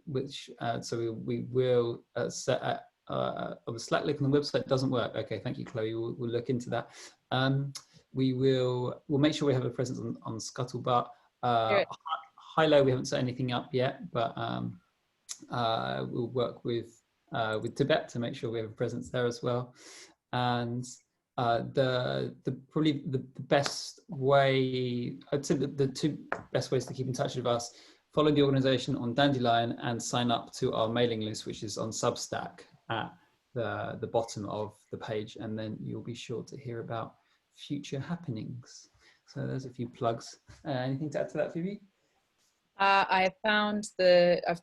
which so we will set the Slack link on the website doesn't work. Okay, thank you, Chloe. We'll look into that. We'll make sure we have a presence on Scuttlebutt. High-low, we haven't set anything up yet, but we'll work with Tibet to make sure we have a presence there as well. And probably the best way, I'd say the two best ways to keep in touch with us: follow the organization on Dandelion and sign up to our mailing list, which is on Substack at the bottom of the page, and then you'll be sure to hear about future happenings. So there's a few plugs. Anything to add to that, Phoebe? I've put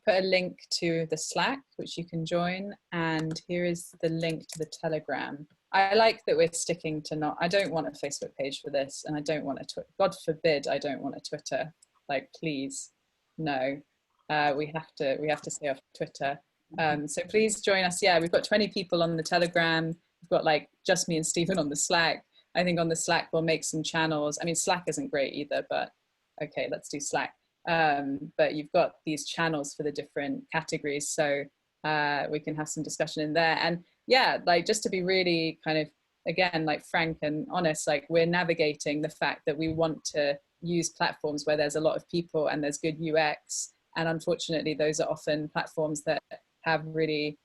a link to the Slack, which you can join, and here is the link to the Telegram. I like that we're sticking to I don't want a Facebook page for this, and I don't want a Twitter. God forbid I don't want a Twitter. Like, please, no. We have to stay off Twitter. So please join us. Yeah, we've got 20 people on the Telegram. We've got like just me and Stephen on the Slack. I think on the Slack we'll make some channels. I mean, Slack isn't great either, but okay, let's do Slack. But you've got these channels for the different categories, so we can have some discussion in there. And yeah, like, just to be really kind of, again, like frank and honest, like, we're navigating the fact that we want to use platforms where there's a lot of people and there's good UX, and unfortunately those are often platforms that have really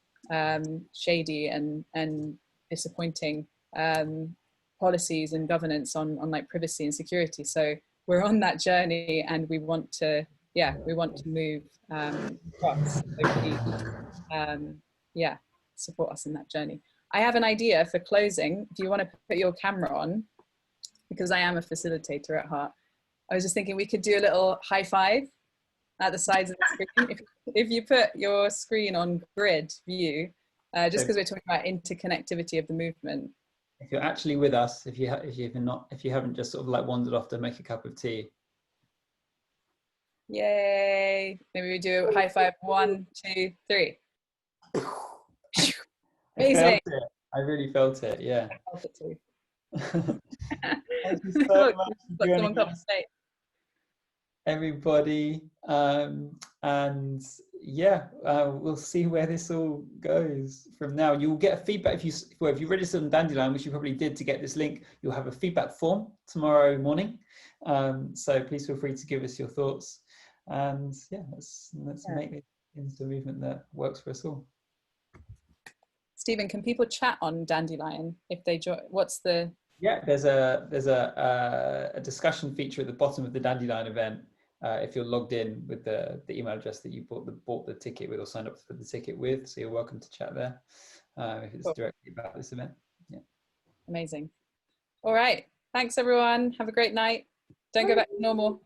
shady and disappointing policies and governance on like privacy and security. So we're on that journey, and we want to move across. So support us in that journey. I have an idea for closing. If you want to put your camera on, because I am a facilitator at heart, I was just thinking we could do a little high five at the sides of the screen. If you put your screen on grid view, just because we're talking about interconnectivity of the movement. If you're actually with us, if you haven't just sort of like wandered off to make a cup of tea. Yay! Maybe we do a high five. 1, 2, 3. Amazing. I really felt it. Yeah. I felt it too. Thank you so much for joining us, everybody. And yeah, we'll see where this all goes from now. You'll get a feedback if you registered on Dandelion, which you probably did to get this link. You'll have a feedback form tomorrow morning. So please feel free to give us your thoughts. And yeah, let's make it into a movement that works for us all. Stephen, can people chat on Dandelion if they join? What's the? Yeah, there's a discussion feature at the bottom of the Dandelion event. If you're logged in with the email address that you bought the ticket with or signed up for the ticket with, so you're welcome to chat there if it's directly about this event. Yeah. Amazing. All right. Thanks, everyone. Have a great night. Don't go back to normal.